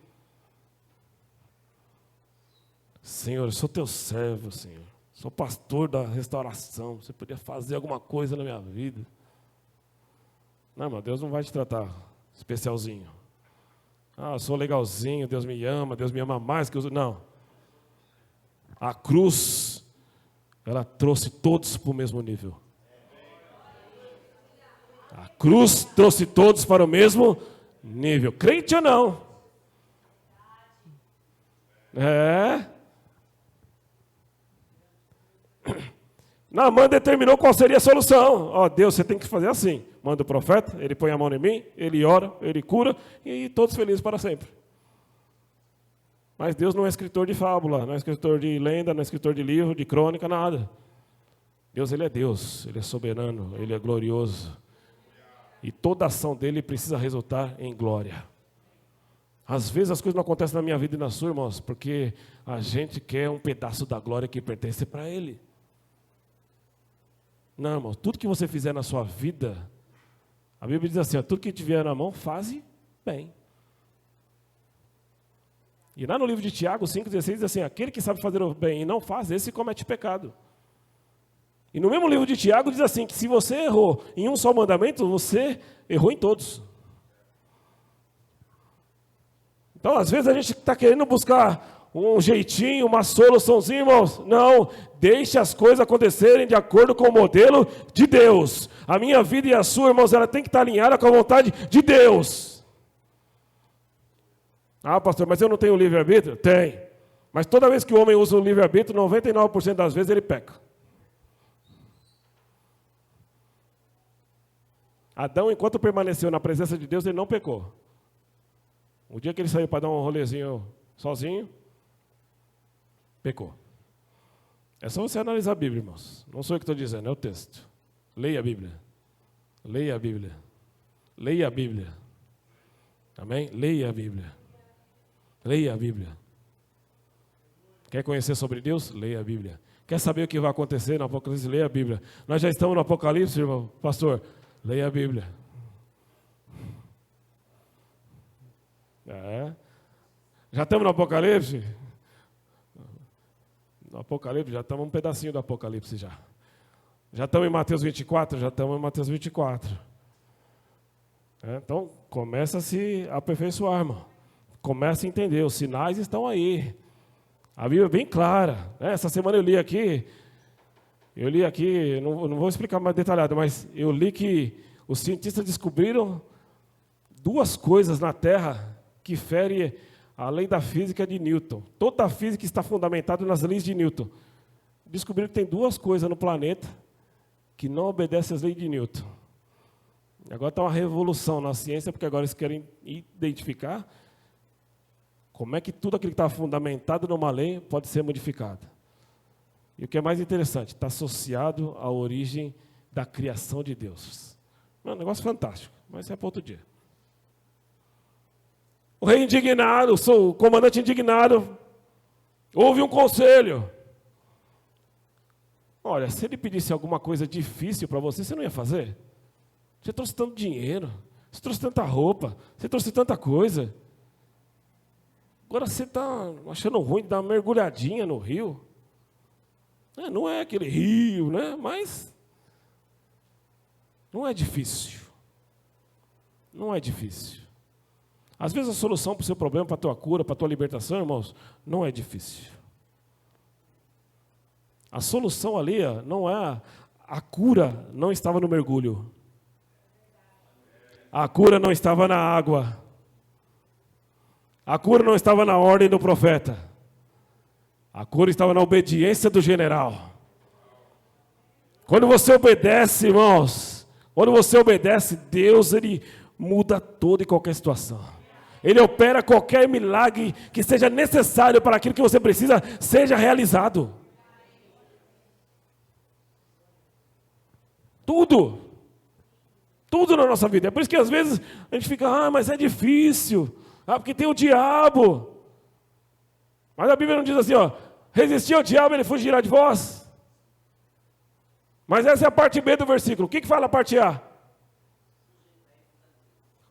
Senhor, eu sou teu servo, Senhor. Sou pastor da restauração. Você podia fazer alguma coisa na minha vida. Não, mas Deus não vai te tratar especialzinho. Ah, eu sou legalzinho, Deus me ama mais que os... Não. A cruz, ela trouxe todos para o mesmo nível. A cruz trouxe todos para o mesmo nível. Crente ou não? Naamã determinou qual seria a solução. Ó, Deus, você tem que fazer assim. Manda o profeta, ele põe a mão em mim, ele ora, ele cura, e todos felizes para sempre. Mas Deus não é escritor de fábula, não é escritor de lenda, não é escritor de livro, de crônica, nada. Deus, ele é Deus, ele é soberano, ele é glorioso. E toda ação dele precisa resultar em glória. Às vezes as coisas não acontecem na minha vida e na sua, irmãos, porque a gente quer um pedaço da glória que pertence para ele. Não, irmão, tudo que você fizer na sua vida, A Bíblia diz assim, ó, tudo que tiver na mão, faze bem. E lá no livro de Tiago 5,16 diz assim, aquele que sabe fazer o bem e não faz, esse comete pecado. E no mesmo livro de Tiago diz assim, que se você errou em um só mandamento, você errou em todos. Então, às vezes a gente está querendo buscar um jeitinho, uma soluçãozinha, irmãos. Não, deixe as coisas acontecerem de acordo com o modelo de Deus. A minha vida e a sua, irmãos, ela tem que estar alinhada com a vontade de Deus. Ah, pastor, mas eu não tenho livre-arbítrio? Tem. Mas toda vez que o homem usa o livre-arbítrio, 99% das vezes ele peca. Adão, enquanto permaneceu na presença de Deus, ele não pecou. O dia que ele saiu para dar um rolezinho sozinho, pecou. É só você analisar a Bíblia, irmãos. Não sou eu que estou dizendo, é o texto. Leia a Bíblia. Leia a Bíblia. Leia a Bíblia. Amém? Leia a Bíblia. Leia a Bíblia. Quer conhecer sobre Deus? Leia a Bíblia. Quer saber o que vai acontecer no Apocalipse? Leia a Bíblia. Nós já estamos no Apocalipse, irmão. Pastor, leia a Bíblia. Já estamos no Apocalipse? No Apocalipse, já estamos um pedacinho do Apocalipse já. Já estamos em Mateus 24? Já estamos em Mateus 24. Então, começa a se aperfeiçoar, irmão. Começa a entender, os sinais estão aí. A Bíblia é bem clara. Essa semana eu li aqui, não vou explicar mais detalhado, mas eu li que os cientistas descobriram duas coisas na Terra que ferem a lei da física de Newton. Toda a física está fundamentada nas leis de Newton. Descobriram que tem duas coisas no planeta que não obedecem às leis de Newton. Agora está uma revolução na ciência, porque agora eles querem identificar como é que tudo aquilo que está fundamentado numa lei pode ser modificado. E o que é mais interessante, está associado à origem da criação de Deus. É um negócio fantástico, mas é para outro dia. O rei indignado, o comandante indignado, houve um conselho. Olha, se ele pedisse alguma coisa difícil para você, você não ia fazer? Você trouxe tanto dinheiro, você trouxe tanta roupa, você trouxe tanta coisa. Agora você está achando ruim de dar uma mergulhadinha no rio. Não é aquele rio, né? Mas não é difícil. Não é difícil. Às vezes a solução para o seu problema, para a tua cura, para a tua libertação, irmãos, não é difícil. A solução ali, não é, a cura não estava no mergulho. A cura não estava na água. A cura não estava na ordem do profeta. A cura estava na obediência do general. Quando você obedece, irmãos, quando você obedece, Deus, Ele muda toda e qualquer situação. Ele opera qualquer milagre que seja necessário para aquilo que você precisa seja realizado. Tudo. Tudo na nossa vida. É por isso que às vezes a gente fica, mas é difícil. Porque tem o diabo. Mas a Bíblia não diz assim, resistir ao diabo, ele fugirá de vós. Mas essa é a parte B do versículo. O que fala a parte A?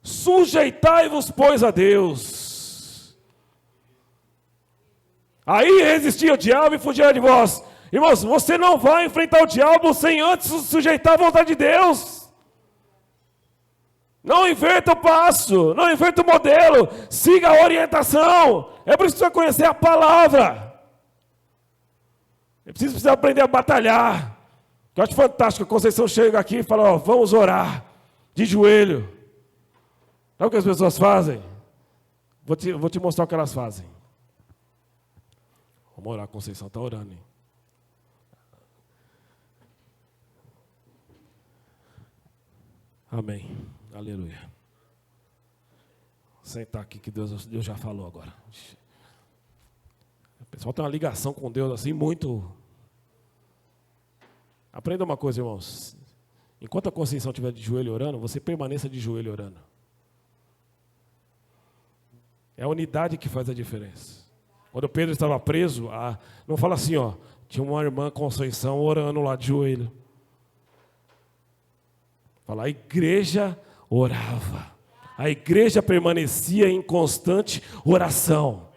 Sujeitai-vos, pois, a Deus. Aí resistir ao diabo e fugirá de vós. Irmãos, você não vai enfrentar o diabo sem antes sujeitar a vontade de Deus. Não inverta o passo, não inverta o modelo, siga a orientação. É por isso que você vai conhecer a palavra. Precisa aprender a batalhar. Eu acho fantástico, a Conceição chega aqui e fala, vamos orar, de joelho. Sabe o que as pessoas fazem? Vou te mostrar o que elas fazem. Vamos orar, a Conceição está orando, hein? Amém. Aleluia. Sentar aqui que Deus já falou agora. O pessoal tem uma ligação com Deus assim muito. Aprenda uma coisa, irmãos. Enquanto a Conceição estiver de joelho orando, você permaneça de joelho orando. É a unidade que faz a diferença. Quando Pedro estava preso, não fala assim, tinha uma irmã Conceição orando lá de joelho. Fala, a igreja orava. A igreja permanecia em constante oração.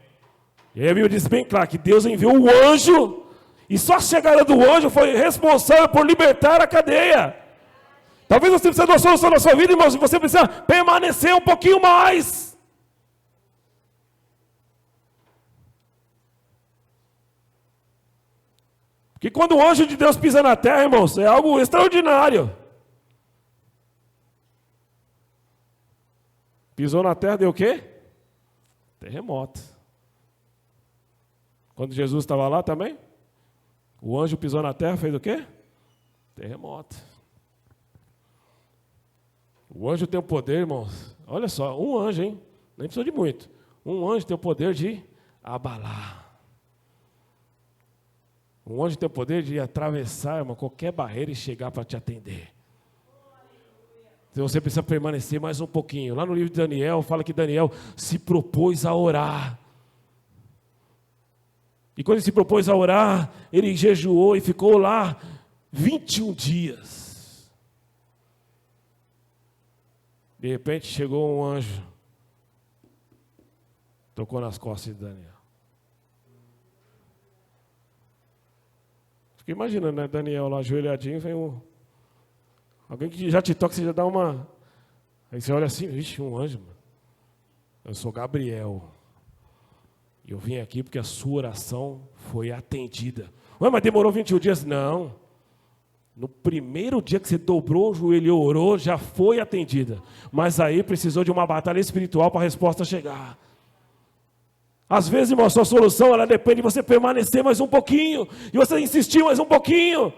E aí a Bíblia diz bem claro que Deus enviou o anjo, e só a chegada do anjo foi responsável por libertar a cadeia. Talvez você precise de uma solução na sua vida, irmãos, você precisa permanecer um pouquinho mais. Porque quando o anjo de Deus pisa na terra, irmãos, é algo extraordinário. Pisou na terra, deu o quê? Terremoto. Quando Jesus estava lá também, o anjo pisou na terra, fez o quê? Terremoto. O anjo tem o poder, irmãos, olha só, um anjo, hein? Nem precisa de muito. Um anjo tem o poder de abalar. Um anjo tem o poder de atravessar, irmão, qualquer barreira e chegar para te atender. Então você precisa permanecer mais um pouquinho. Lá no livro de Daniel, fala que Daniel se propôs a orar. E quando ele se propôs a orar, ele jejuou e ficou lá 21 dias. De repente chegou um anjo, tocou nas costas de Daniel. Fiquei imaginando, né? Daniel lá ajoelhadinho, vem alguém que já te toca, você já dá uma... Aí você olha assim, vixe, um anjo, mano. Eu sou Gabriel. E eu vim aqui porque a sua oração foi atendida. Ué, mas demorou 21 dias? Não. No primeiro dia que você dobrou o joelho e orou, já foi atendida. Mas aí precisou de uma batalha espiritual para a resposta chegar. Às vezes, irmão, a sua solução, ela depende de você permanecer mais um pouquinho. E você insistir mais um pouquinho.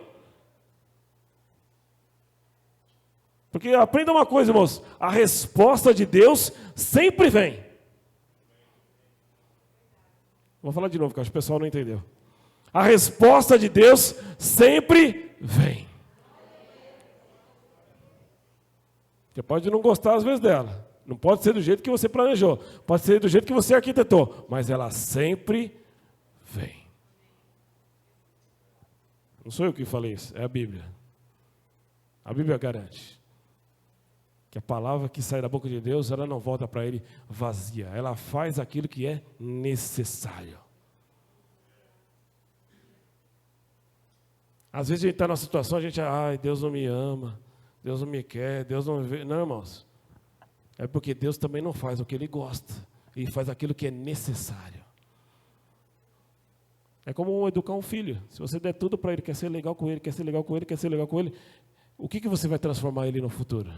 Porque aprenda uma coisa, irmãos. A resposta de Deus sempre vem. Vou falar de novo, que acho que o pessoal não entendeu. A resposta de Deus sempre vem. Você pode não gostar às vezes dela. Não pode ser do jeito que você planejou. Pode ser do jeito que você arquitetou. Mas ela sempre vem. Não sou eu que falei isso, é a Bíblia. A Bíblia garante que a palavra que sai da boca de Deus, ela não volta para ele vazia. Ela faz aquilo que é necessário. Às vezes a gente está numa situação, a gente, ai, Deus não me ama, Deus não me quer, Deus não me vê. Não, irmãos. É porque Deus também não faz o que Ele gosta. Ele faz aquilo que é necessário. É como educar um filho. Se você der tudo para ele, quer ser legal com ele, quer ser legal com ele, quer ser legal com ele, o que você vai transformar ele no futuro?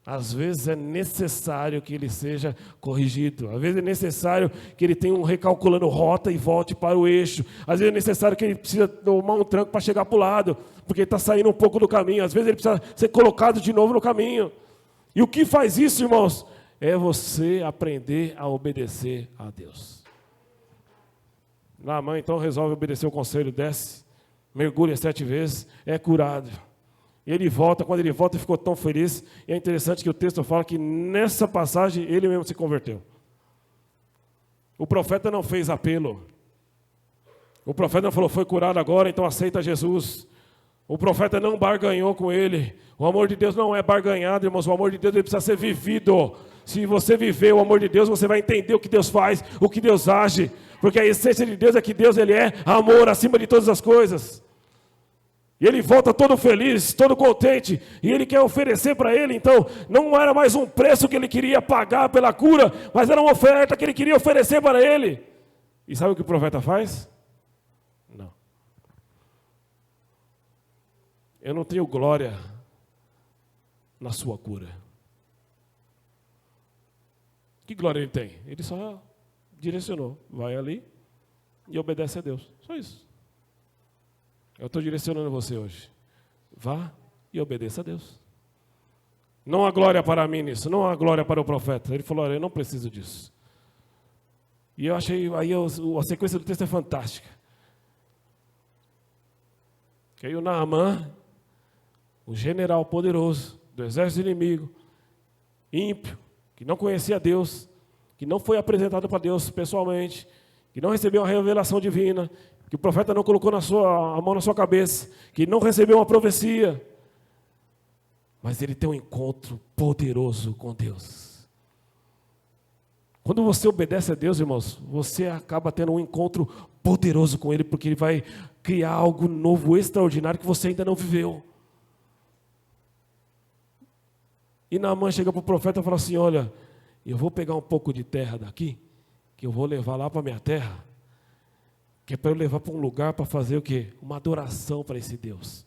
Às vezes é necessário que ele seja corrigido. Às vezes é necessário que ele tenha um recalculando rota e volte para o eixo. Às vezes é necessário que ele precisa tomar um tranco para chegar para o lado, porque ele está saindo um pouco do caminho. Às vezes ele precisa ser colocado de novo no caminho. E o que faz isso, irmãos? É você aprender a obedecer a Deus. Naamã, então, resolve obedecer o conselho, desce, mergulha 7 vezes, é curado. E ele volta, quando ele volta, ele ficou tão feliz. E é interessante que o texto fala que nessa passagem ele mesmo se converteu. O profeta não fez apelo. O profeta não falou, foi curado agora, então aceita Jesus. O profeta não barganhou com ele. O amor de Deus não é barganhado, irmãos. O amor de Deus ele precisa ser vivido. Se você viver o amor de Deus, você vai entender o que Deus faz, o que Deus age. Porque a essência de Deus é que Deus ele é amor acima de todas as coisas. E ele volta todo feliz, todo contente. E ele quer oferecer para ele. Então, não era mais um preço que ele queria pagar pela cura, mas era uma oferta que ele queria oferecer para ele. E sabe o que o profeta faz? Não. Eu não tenho glória na sua cura. Que glória ele tem? Ele só direcionou. Vai ali e obedece a Deus. Só isso. Eu estou direcionando você hoje. Vá e obedeça a Deus. Não há glória para mim nisso. Não há glória para o profeta. Ele falou, olha, eu não preciso disso. E eu achei, aí a sequência do texto é fantástica. Que aí o Naamã, o general poderoso do exército inimigo, ímpio, que não conhecia Deus, que não foi apresentado para Deus pessoalmente, que não recebeu uma revelação divina, que o profeta não colocou a mão na sua cabeça, que não recebeu uma profecia. mas ele tem um encontro poderoso com Deus. Quando você obedece a Deus, irmãos, você acaba tendo um encontro poderoso com Ele, porque Ele vai criar algo novo, extraordinário, que você ainda não viveu. E Naamã chega para o profeta e fala assim: olha, eu vou pegar um pouco de terra daqui, que eu vou levar lá para a minha terra, que é para eu levar para um lugar para fazer o quê? Uma adoração para esse Deus.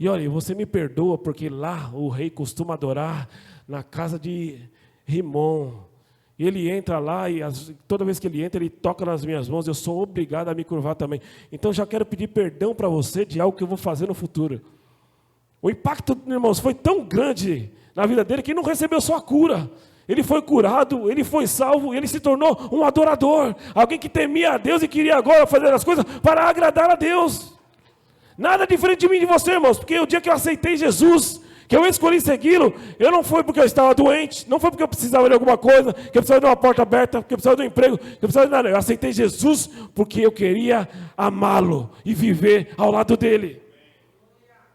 E olha, você me perdoa, porque lá o rei costuma adorar na casa de Rimom. Ele entra lá e toda vez que ele entra, ele toca nas minhas mãos, eu sou obrigado a me curvar também. Então já quero pedir perdão para você de algo que eu vou fazer no futuro. O impacto, irmãos, foi tão grande na vida dele que ele não recebeu só a cura. Ele foi curado, ele foi salvo, ele se tornou um adorador. Alguém que temia a Deus e queria agora fazer as coisas para agradar a Deus. Nada diferente de mim e de você, irmãos, porque o dia que eu aceitei Jesus, que eu escolhi segui-lo, eu não foi porque eu estava doente, não foi porque eu precisava de alguma coisa, que eu precisava de uma porta aberta, que eu precisava de um emprego, que eu precisava de nada. Eu aceitei Jesus porque eu queria amá-lo e viver ao lado dele.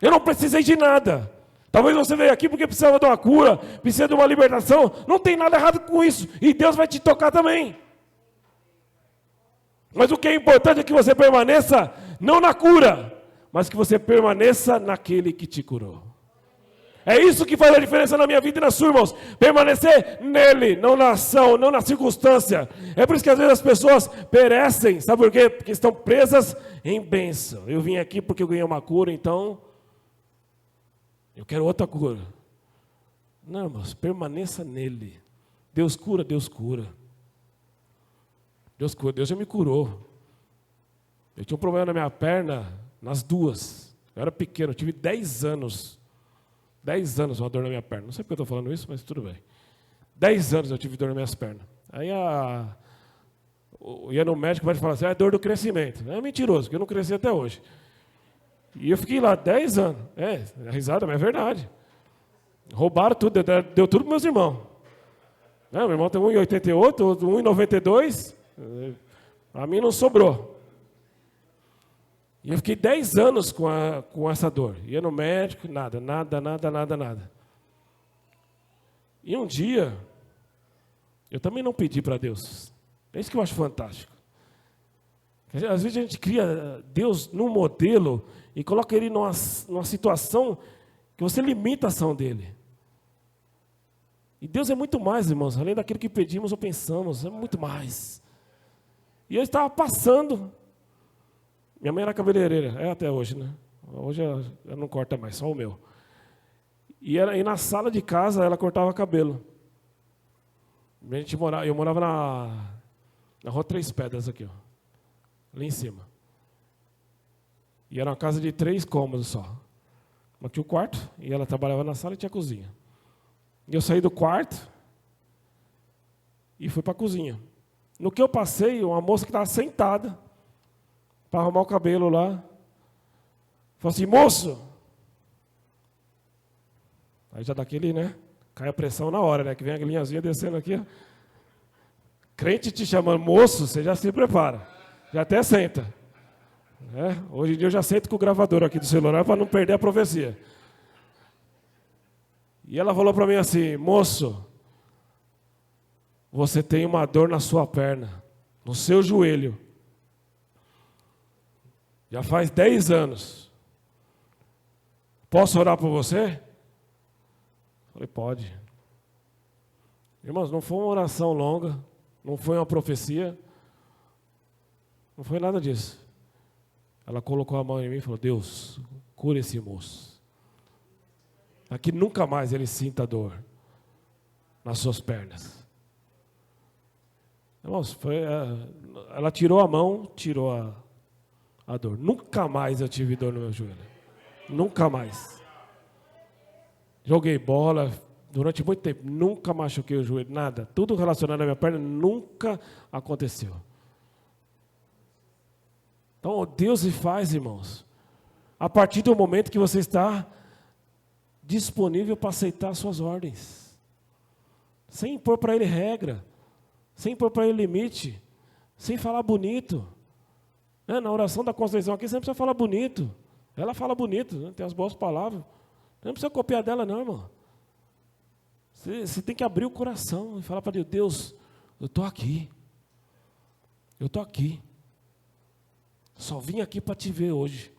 Eu não precisei de nada. Talvez você veio aqui porque precisava de uma cura, precisa de uma libertação. Não tem nada errado com isso. E Deus vai te tocar também. Mas o que é importante é que você permaneça não na cura, mas que você permaneça naquele que te curou. É isso que faz a diferença na minha vida e na sua, irmãos. Permanecer nele, não na ação, não na circunstância. É por isso que às vezes as pessoas perecem. Sabe por quê? Porque estão presas em bênção. Eu vim aqui porque eu ganhei uma cura, então eu quero outra cura. Não, irmãos, permaneça nele. Deus cura, Deus cura. Deus cura, Deus já me curou. Eu tinha um problema na minha perna, nas duas. Eu era pequeno, eu tive 10 anos. 10 anos uma dor na minha perna. Não sei porque eu estou falando isso, mas tudo bem. 10 anos eu tive dor nas minhas pernas. Aí ia no médico e vai falar assim: é dor do crescimento. É mentiroso, porque eu não cresci até hoje. E eu fiquei lá 10 anos. É risada, mas é verdade. Roubaram tudo, deu tudo para meus irmãos. Meu irmão tem 1,88, outro 1,92. A mim não sobrou. E eu fiquei 10 anos com essa dor. Ia no médico, nada. E um dia, eu também não pedi para Deus. É isso que eu acho fantástico. Às vezes a gente cria Deus num modelo e coloca ele numa situação que você limita a ação dele. E Deus é muito mais, irmãos, além daquilo que pedimos ou pensamos, é muito mais. E eu estava passando. Minha mãe era cabeleireira, é até hoje, né? Hoje ela não corta mais, só o meu. E na sala de casa ela cortava cabelo. Eu morava na Rua Três Pedras aqui, ó, ali em cima. E era uma casa de 3 cômodos só. Mas tinha o quarto, e ela trabalhava na sala e tinha a cozinha. E eu saí do quarto e fui para a cozinha. No que eu passei, uma moça que estava sentada para arrumar o cabelo lá, falou assim: moço! Aí já daquele, né? Cai a pressão na hora, né? Que vem a linhazinha descendo aqui. Ó. Crente te chamando moço, você já se prepara. Já até senta. Hoje em dia eu já sento com o gravador aqui do celular para não perder a profecia. E ela falou para mim assim: moço, você tem uma dor na sua perna, no seu joelho. Já faz 10 anos. Posso orar por você? Falei: pode. Irmãos, não foi uma oração longa, não foi uma profecia, não foi nada disso. Ela colocou a mão em mim e falou: Deus, cura esse moço. Para que nunca mais ele sinta dor nas suas pernas. Irmãos, ela tirou a mão, tirou a dor. Nunca mais eu tive dor no meu joelho. Nunca mais. Joguei bola durante muito tempo. Nunca machuquei o joelho, nada. Tudo relacionado à minha perna nunca aconteceu. Então, Deus faz, irmãos, a partir do momento que você está disponível para aceitar as suas ordens. Sem impor para Ele regra. Sem impor para Ele limite. Sem falar bonito. Na oração da Conceição aqui, você não precisa falar bonito. Ela fala bonito, né? Tem as boas palavras. Não precisa copiar dela, não, irmão. Você tem que abrir o coração e falar para Deus, Deus, eu estou aqui. Eu estou aqui. Só vim aqui para te ver hoje.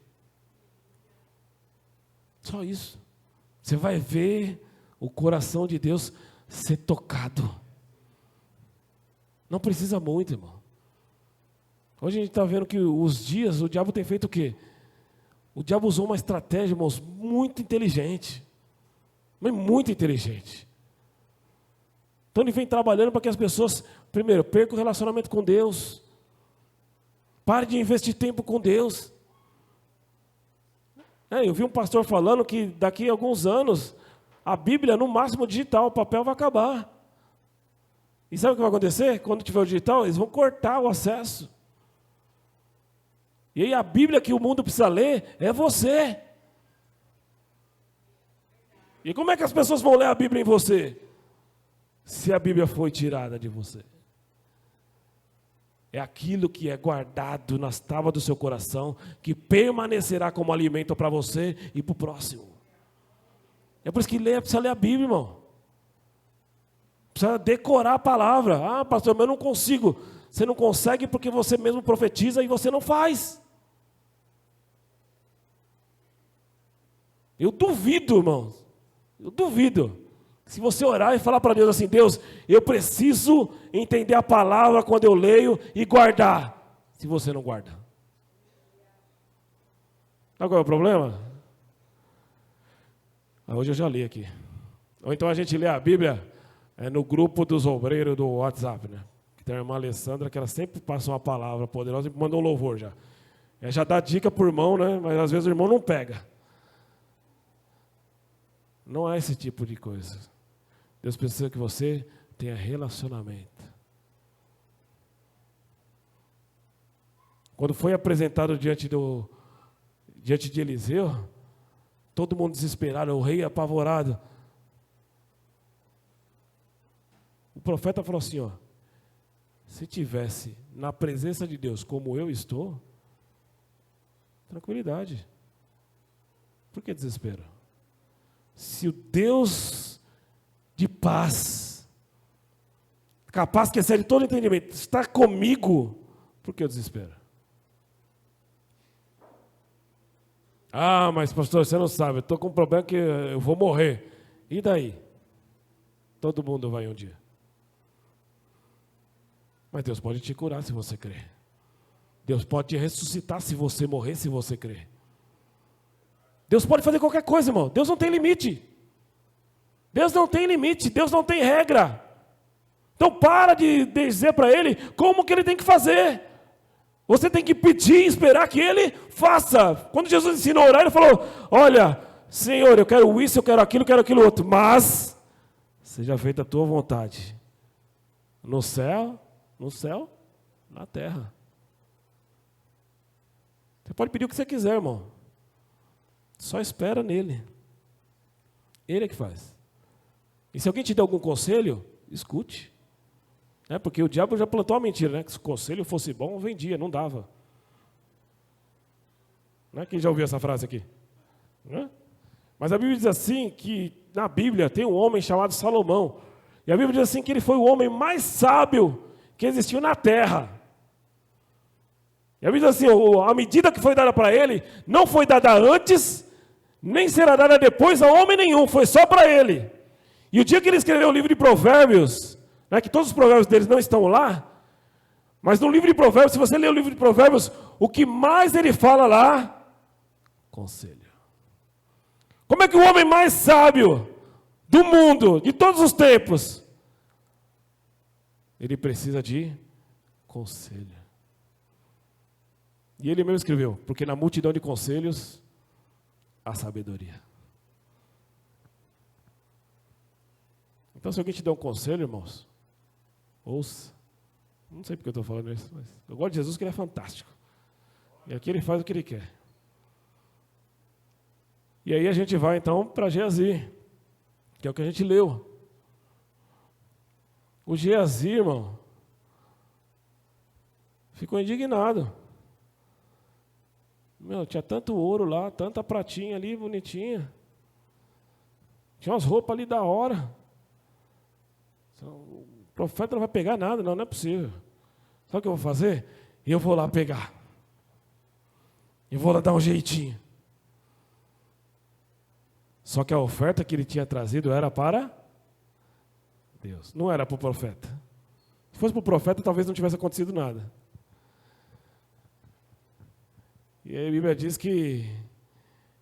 Só isso. Você vai ver o coração de Deus ser tocado. Não precisa muito, irmão. Hoje a gente está vendo que os dias, o diabo tem feito o quê? O diabo usou uma estratégia, irmãos, muito inteligente. Mas muito inteligente. Então ele vem trabalhando para que as pessoas, primeiro, percam o relacionamento com Deus. Pare de investir tempo com Deus. Eu vi um pastor falando que daqui a alguns anos, a Bíblia, no máximo digital, o papel vai acabar. E sabe o que vai acontecer? Quando tiver o digital, eles vão cortar o acesso. E aí a Bíblia que o mundo precisa ler é você. E como é que as pessoas vão ler a Bíblia em você? Se a Bíblia foi tirada de você. É aquilo que é guardado nas tábuas do seu coração, que permanecerá como alimento para você e para o próximo. É por isso que precisa ler a Bíblia, irmão. Precisa decorar a palavra. Ah, pastor, mas eu não consigo. Você não consegue porque você mesmo profetiza e você não faz. Eu duvido, irmãos. Eu duvido. Se você orar e falar para Deus assim, Deus, eu preciso entender a palavra quando eu leio e guardar. Se você não guarda. Sabe qual é o problema? Hoje eu já li aqui. Ou então a gente lê a Bíblia no grupo dos obreiros do WhatsApp, né? Que tem a irmã Alessandra, que ela sempre passa uma palavra poderosa e manda um louvor já. Ela já dá dica por irmão, né? Mas às vezes o irmão não pega. Não é esse tipo de coisa. Deus precisa que você tenha relacionamento. Quando foi apresentado diante de Eliseu, todo mundo desesperado, o rei apavorado. O profeta falou assim, ó, se tivesse na presença de Deus como eu estou, tranquilidade. Por que desespero? Se o Deus de paz, capaz que excede todo entendimento, está comigo, por que eu desespero? Ah, mas pastor, você não sabe, eu estou com um problema que eu vou morrer. E daí? Todo mundo vai um dia. Mas Deus pode te curar se você crer. Deus pode te ressuscitar se você morrer, se você crer. Deus pode fazer qualquer coisa, irmão. Deus não tem limite. Deus não tem limite, Deus não tem regra. Então para de dizer para Ele como que Ele tem que fazer. Você tem que pedir e esperar que Ele faça. Quando Jesus ensinou a orar, Ele falou, olha, Senhor, eu quero isso, eu quero aquilo outro, mas seja feita a tua vontade. No céu, na terra. Você pode pedir o que você quiser, irmão. Só espera nele. Ele é que faz. E se alguém te der algum conselho, escute. Porque o diabo já plantou uma mentira, né? Que se o conselho fosse bom, vendia, não dava. Quem já ouviu essa frase aqui? Mas a Bíblia diz assim, que na Bíblia tem um homem chamado Salomão. E a Bíblia diz assim que ele foi o homem mais sábio que existiu na terra. E a Bíblia diz assim, a medida que foi dada para ele, não foi dada antes, nem será dada depois a homem nenhum, foi só para ele. E o dia que ele escreveu o livro de Provérbios, que todos os provérbios deles não estão lá, mas no livro de Provérbios, se você ler o livro de Provérbios, o que mais ele fala lá? Conselho. Como é que o homem mais sábio do mundo, de todos os tempos, ele precisa de conselho. E ele mesmo escreveu, porque na multidão de conselhos, há sabedoria. Então, se alguém te der um conselho, irmãos, ouça. Não sei porque eu estou falando isso, mas eu gosto de Jesus, que ele é fantástico. E aqui ele faz o que ele quer. E aí a gente vai, então, para Geazi, que é o que a gente leu. O Geazi, irmão, ficou indignado. Tinha tanto ouro lá, tanta pratinha ali, bonitinha. Tinha umas roupas ali da hora. O profeta não vai pegar nada, não é possível. Sabe o que eu vou fazer? Eu vou lá pegar. Eu vou lá dar um jeitinho. Só que a oferta que ele tinha trazido era para Deus, não era para o profeta. Se fosse para o profeta, talvez não tivesse acontecido nada. E aí a Bíblia diz que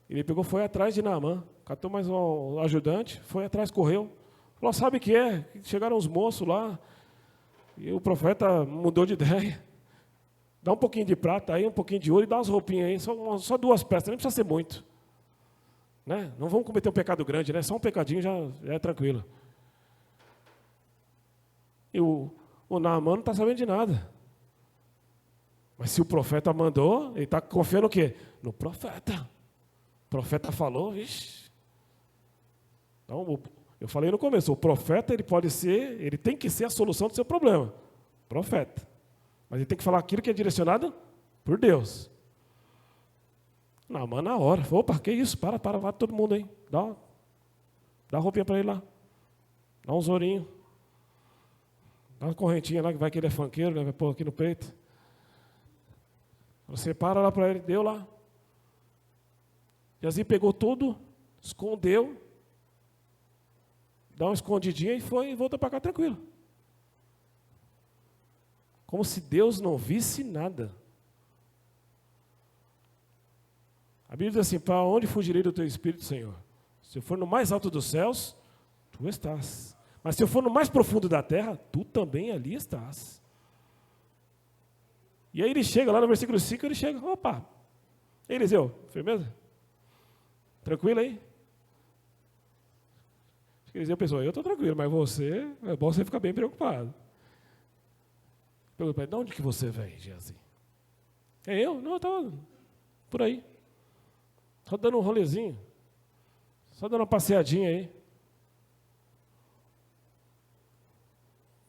ele pegou, foi atrás de Naamã, catou mais um ajudante, foi atrás, correu. Falou, sabe o que é? Chegaram os moços lá, e o profeta mudou de ideia. Dá um pouquinho de prata aí, um pouquinho de ouro e dá umas roupinhas aí, só 2 peças, nem precisa ser muito. Né? Não vamos cometer um pecado grande, né? Só um pecadinho já é tranquilo. E o Naamã não está sabendo de nada. Mas se o profeta mandou, ele está confiando o quê? No profeta. O profeta falou, vixe. Então, eu falei no começo, o profeta ele tem que ser a solução do seu problema. Profeta. Mas ele tem que falar aquilo que é direcionado por Deus. Naamã na hora. Opa, que isso? Para todo mundo aí. Dá uma roupinha para ele lá. Dá um ourinhos. Dá uma correntinha lá, que vai que ele é funkeiro, né? Vai pôr aqui no peito. Você para lá para ele, deu lá. Geazi pegou tudo, escondeu, dá uma escondidinha e foi e voltou para cá tranquilo. Como se Deus não visse nada. A Bíblia diz assim, para onde fugirei do teu Espírito, Senhor? Se eu for no mais alto dos céus, tu estás. Mas se eu for no mais profundo da terra, tu também ali estás. E aí ele chega, lá no versículo 5, ele chega, opa, Eliseu, firmeza? Tranquilo aí? Eliseu pensou, eu estou tranquilo, mas você, é bom você ficar bem preocupado. Perguntou para ele, de onde que você vem, Geazi? É eu? Não, eu estava por aí. Só dando um rolezinho. Só dando uma passeadinha aí.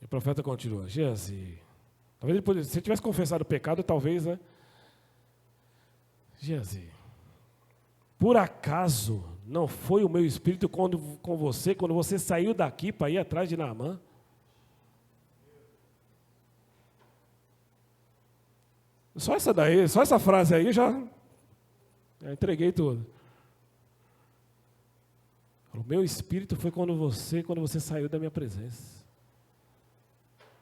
E o profeta continua, Geazi. Talvez ele, se ele tivesse confessado o pecado, talvez, né? Geazi, por acaso não foi o meu espírito com você, quando você saiu daqui para ir atrás de Naamã? Só essa frase aí já entreguei tudo. O meu espírito foi quando você saiu da minha presença.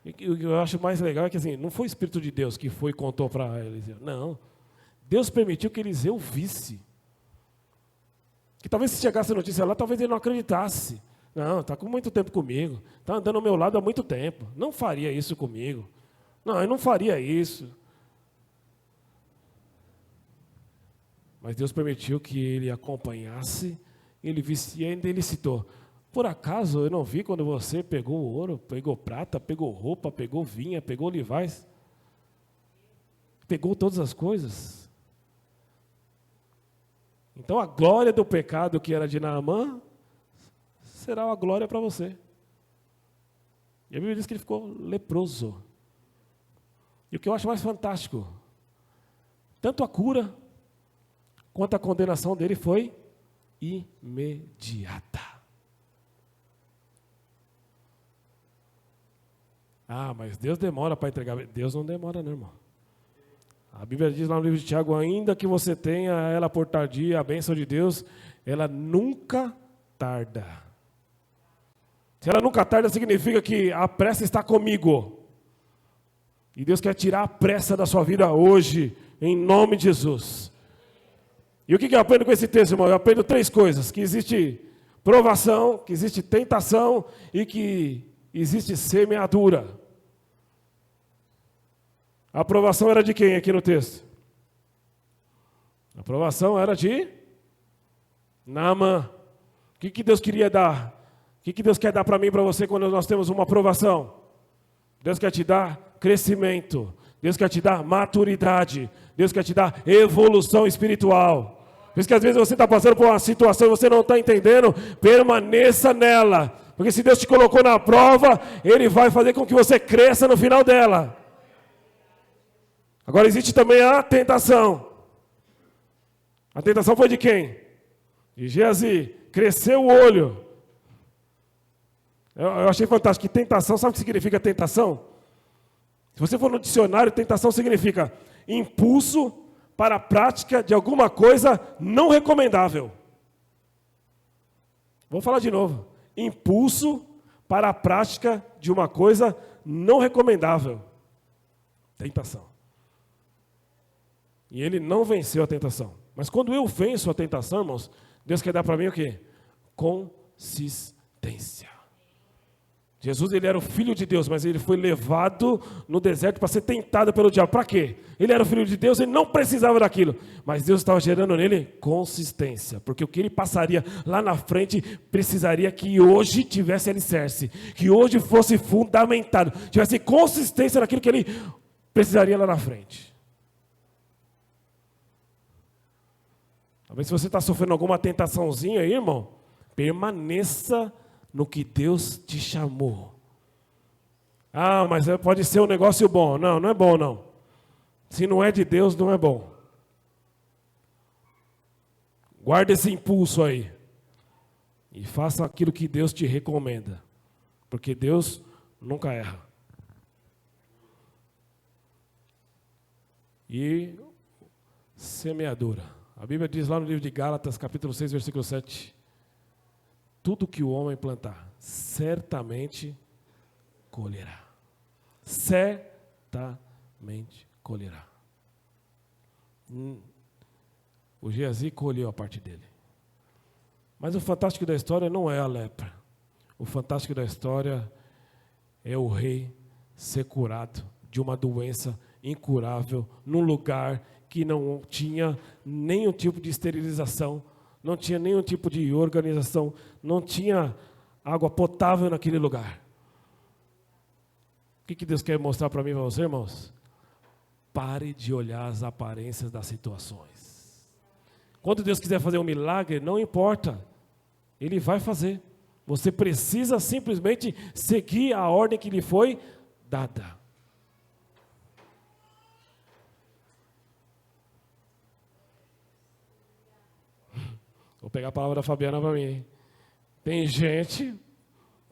E o que eu acho mais legal é que assim, não foi o Espírito de Deus que foi e contou para Eliseu. Não. Deus permitiu que Eliseu visse. Que talvez se chegasse a notícia lá, talvez ele não acreditasse. Não, está com muito tempo comigo. Está andando ao meu lado há muito tempo. Não faria isso comigo. Não, ele não faria isso. Mas Deus permitiu que ele acompanhasse, ele visse, e ainda ele citou, por acaso eu não vi quando você pegou ouro, pegou prata, pegou roupa, pegou vinha, pegou olivais, pegou todas as coisas? Então a glória do pecado que era de Naamã, será uma glória para você. E a Bíblia diz que ele ficou leproso. E o que eu acho mais fantástico, tanto a cura, quanto a condenação dele foi imediata. Ah, mas Deus demora para entregar. Deus não demora, não, irmão. A Bíblia diz lá no livro de Tiago, ainda que você tenha ela por tardia, a bênção de Deus, ela nunca tarda. Se ela nunca tarda, significa que a pressa está comigo. E Deus quer tirar a pressa da sua vida hoje, em nome de Jesus. E o que eu aprendo com esse texto, irmão? Eu aprendo 3 coisas. Que existe provação, que existe tentação e que existe semeadura. A aprovação era de quem aqui no texto? A aprovação era de Naamã. O que Deus queria dar? O que Deus quer dar para mim e para você quando nós temos uma aprovação? Deus quer te dar crescimento. Deus quer te dar maturidade. Deus quer te dar evolução espiritual. Por isso que às vezes você está passando por uma situação e você não está entendendo, permaneça nela. Porque se Deus te colocou na prova, Ele vai fazer com que você cresça no final dela. Agora existe também a tentação. A tentação foi de quem? De Geazi. Cresceu o olho. Eu achei fantástico que tentação, sabe o que significa tentação? Se você for no dicionário, tentação significa impulso para a prática de alguma coisa não recomendável. Vou falar de novo. Impulso para a prática de uma coisa não recomendável. Tentação. E ele não venceu a tentação. Mas quando eu venço a tentação, irmãos, Deus quer dar para mim o quê? Consistência. Jesus, ele era o Filho de Deus, mas ele foi levado no deserto para ser tentado pelo diabo. Para quê? Ele era o Filho de Deus, ele não precisava daquilo. Mas Deus estava gerando nele consistência. Porque o que ele passaria lá na frente, precisaria que hoje tivesse alicerce. Que hoje fosse fundamentado. Tivesse consistência naquilo que ele precisaria lá na frente. Talvez se você está sofrendo alguma tentaçãozinha aí, irmão, permaneça no que Deus te chamou. Ah, mas pode ser um negócio bom. Não, não é bom não. Se não é de Deus, não é bom. Guarda esse impulso aí. E faça aquilo que Deus te recomenda. Porque Deus nunca erra. E semeadura. A Bíblia diz lá no livro de Gálatas, capítulo 6, versículo 7. Tudo que o homem plantar, certamente colherá. Certamente colherá. O Geazi colheu a parte dele. Mas o fantástico da história não é a lepra. O fantástico da história é o rei ser curado de uma doença incurável num lugar que não tinha nenhum tipo de esterilização, não tinha nenhum tipo de organização, não tinha água potável naquele lugar. O que Deus quer mostrar para mim e para você, irmãos? Pare de olhar as aparências das situações. Quando Deus quiser fazer um milagre, não importa, Ele vai fazer. Você precisa simplesmente seguir a ordem que lhe foi dada. Vou pegar a palavra da Fabiana para mim. Tem gente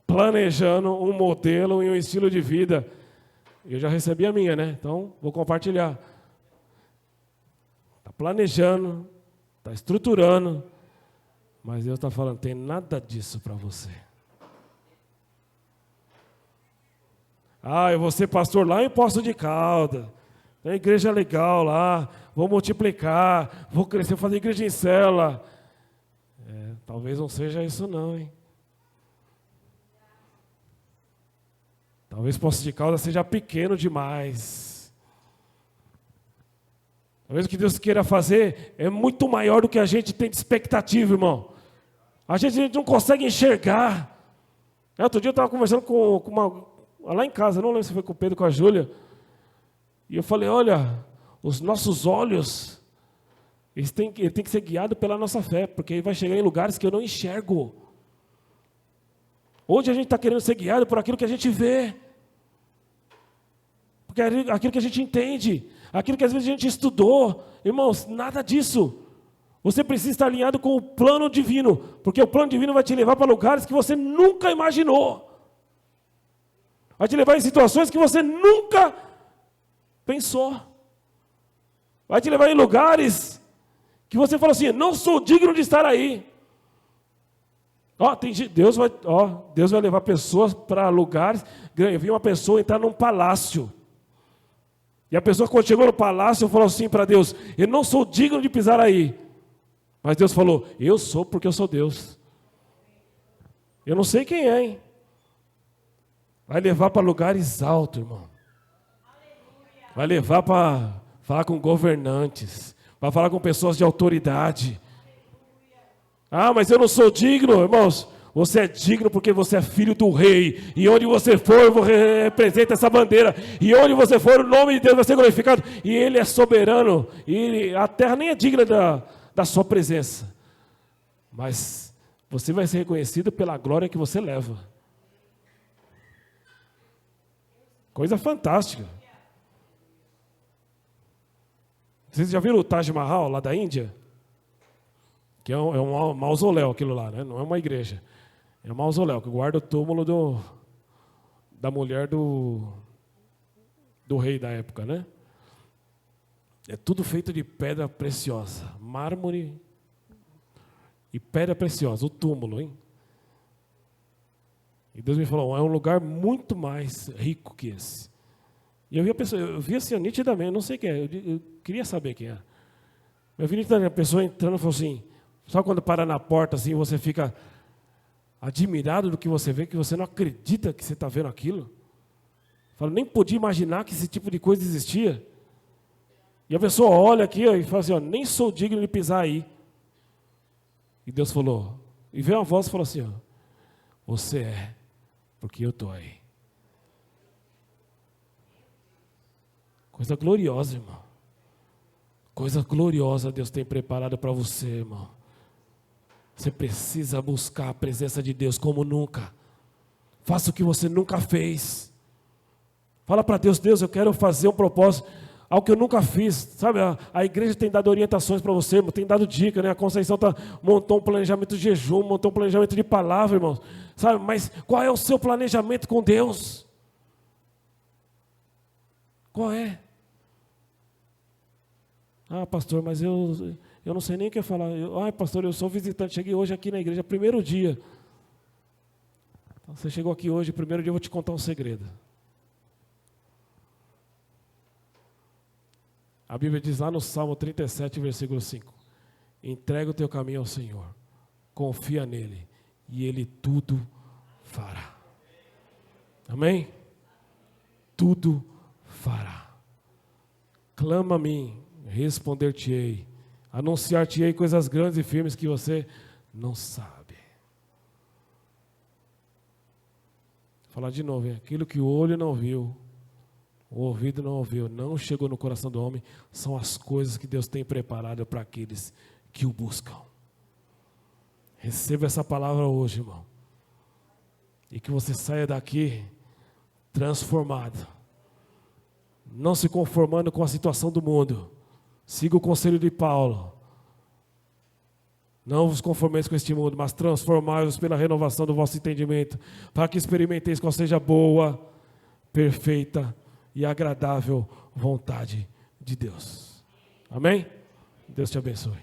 planejando um modelo e um estilo de vida. Eu já recebi a minha, né? Então, vou compartilhar. Está planejando, está estruturando, mas Deus está falando, tem nada disso para você. Ah, eu vou ser pastor lá em Poços de Caldas. Tem igreja legal lá, vou multiplicar, vou crescer, vou fazer igreja em célula. Talvez não seja isso não, hein? Talvez Poços de Caldas seja pequeno demais. Talvez o que Deus queira fazer é muito maior do que a gente tem de expectativa, irmão. A gente não consegue enxergar. Outro dia eu estava conversando com uma... lá em casa, não lembro se foi com o Pedro, com a Júlia. E eu falei, olha, os nossos olhos... Ele tem que ser guiado pela nossa fé, porque ele vai chegar em lugares que eu não enxergo. Hoje a gente está querendo ser guiado por aquilo que a gente vê. Porque aquilo que a gente entende, aquilo que às vezes a gente estudou. Irmãos, nada disso. Você precisa estar alinhado com o plano divino, porque o plano divino vai te levar para lugares que você nunca imaginou. Vai te levar em situações que você nunca pensou. Vai te levar em lugares que você fala assim, não sou digno de estar aí. Deus vai levar pessoas para lugares. Eu vi uma pessoa entrar num palácio. E a pessoa, quando chegou no palácio, falou assim para Deus, eu não sou digno de pisar aí. Mas Deus falou, eu sou porque eu sou Deus. Eu não sei quem é, hein? Vai levar para lugares altos, irmão. Vai levar para falar com governantes. Para falar com pessoas de autoridade. Ah, mas eu não sou digno, irmãos. Você é digno porque você é filho do rei. E onde você for, representa essa bandeira. E onde você for, o nome de Deus vai ser glorificado. E Ele é soberano. E a terra nem é digna da sua presença. Mas você vai ser reconhecido pela glória que você leva. Coisa fantástica. Vocês já viram o Taj Mahal, lá da Índia? Que é um mausoléu aquilo lá, né? Não é uma igreja. É o mausoléu, que guarda o túmulo da mulher do rei da época, né? É tudo feito de pedra preciosa, mármore e pedra preciosa, o túmulo, hein? E Deus me falou, é um lugar muito mais rico que esse. E eu vi assim nitidamente, eu não sei quem é, eu queria saber quem é. Eu vi nitidamente a pessoa entrando e falou assim, só quando para na porta assim, você fica admirado do que você vê, que você não acredita que você está vendo aquilo. Fala, nem podia imaginar que esse tipo de coisa existia. E a pessoa olha aqui ó, e fala assim, ó, nem sou digno de pisar aí. E Deus falou, e veio uma voz e falou assim, ó, você é, porque eu estou aí. Coisa gloriosa, irmão. Coisa gloriosa Deus tem preparado para você, irmão. Você precisa buscar a presença de Deus como nunca. Faça o que você nunca fez. Fala para Deus, Deus, eu quero fazer um propósito, algo que eu nunca fiz. Sabe, a igreja tem dado orientações para você, tem dado dica, né? A Conceição montou um planejamento de jejum, montou um planejamento de palavra, irmãos. Sabe, mas qual é o seu planejamento com Deus? Qual é? Ah, pastor, mas eu não sei nem o que falar. Pastor, eu sou visitante, cheguei hoje aqui na igreja, primeiro dia. Então, você chegou aqui hoje, primeiro dia eu vou te contar um segredo. A Bíblia diz lá no Salmo 37, versículo 5. Entrega o teu caminho ao Senhor, confia nele, e Ele tudo fará. Amém? Tudo fará. Clama a mim, responder-te-ei, anunciar-te-ei coisas grandes e firmes que você não sabe. Vou falar de novo, hein? Aquilo que o olho não viu, o ouvido não ouviu, não chegou no coração do homem, são as coisas que Deus tem preparado para aqueles que o buscam. Receba essa palavra hoje, irmão. E que você saia daqui transformado. Não se conformando com a situação do mundo. Siga o conselho de Paulo. Não vos conformeis com este mundo, mas transformai-vos pela renovação do vosso entendimento, para que experimenteis qual seja a boa, perfeita e agradável vontade de Deus. Amém? Deus te abençoe.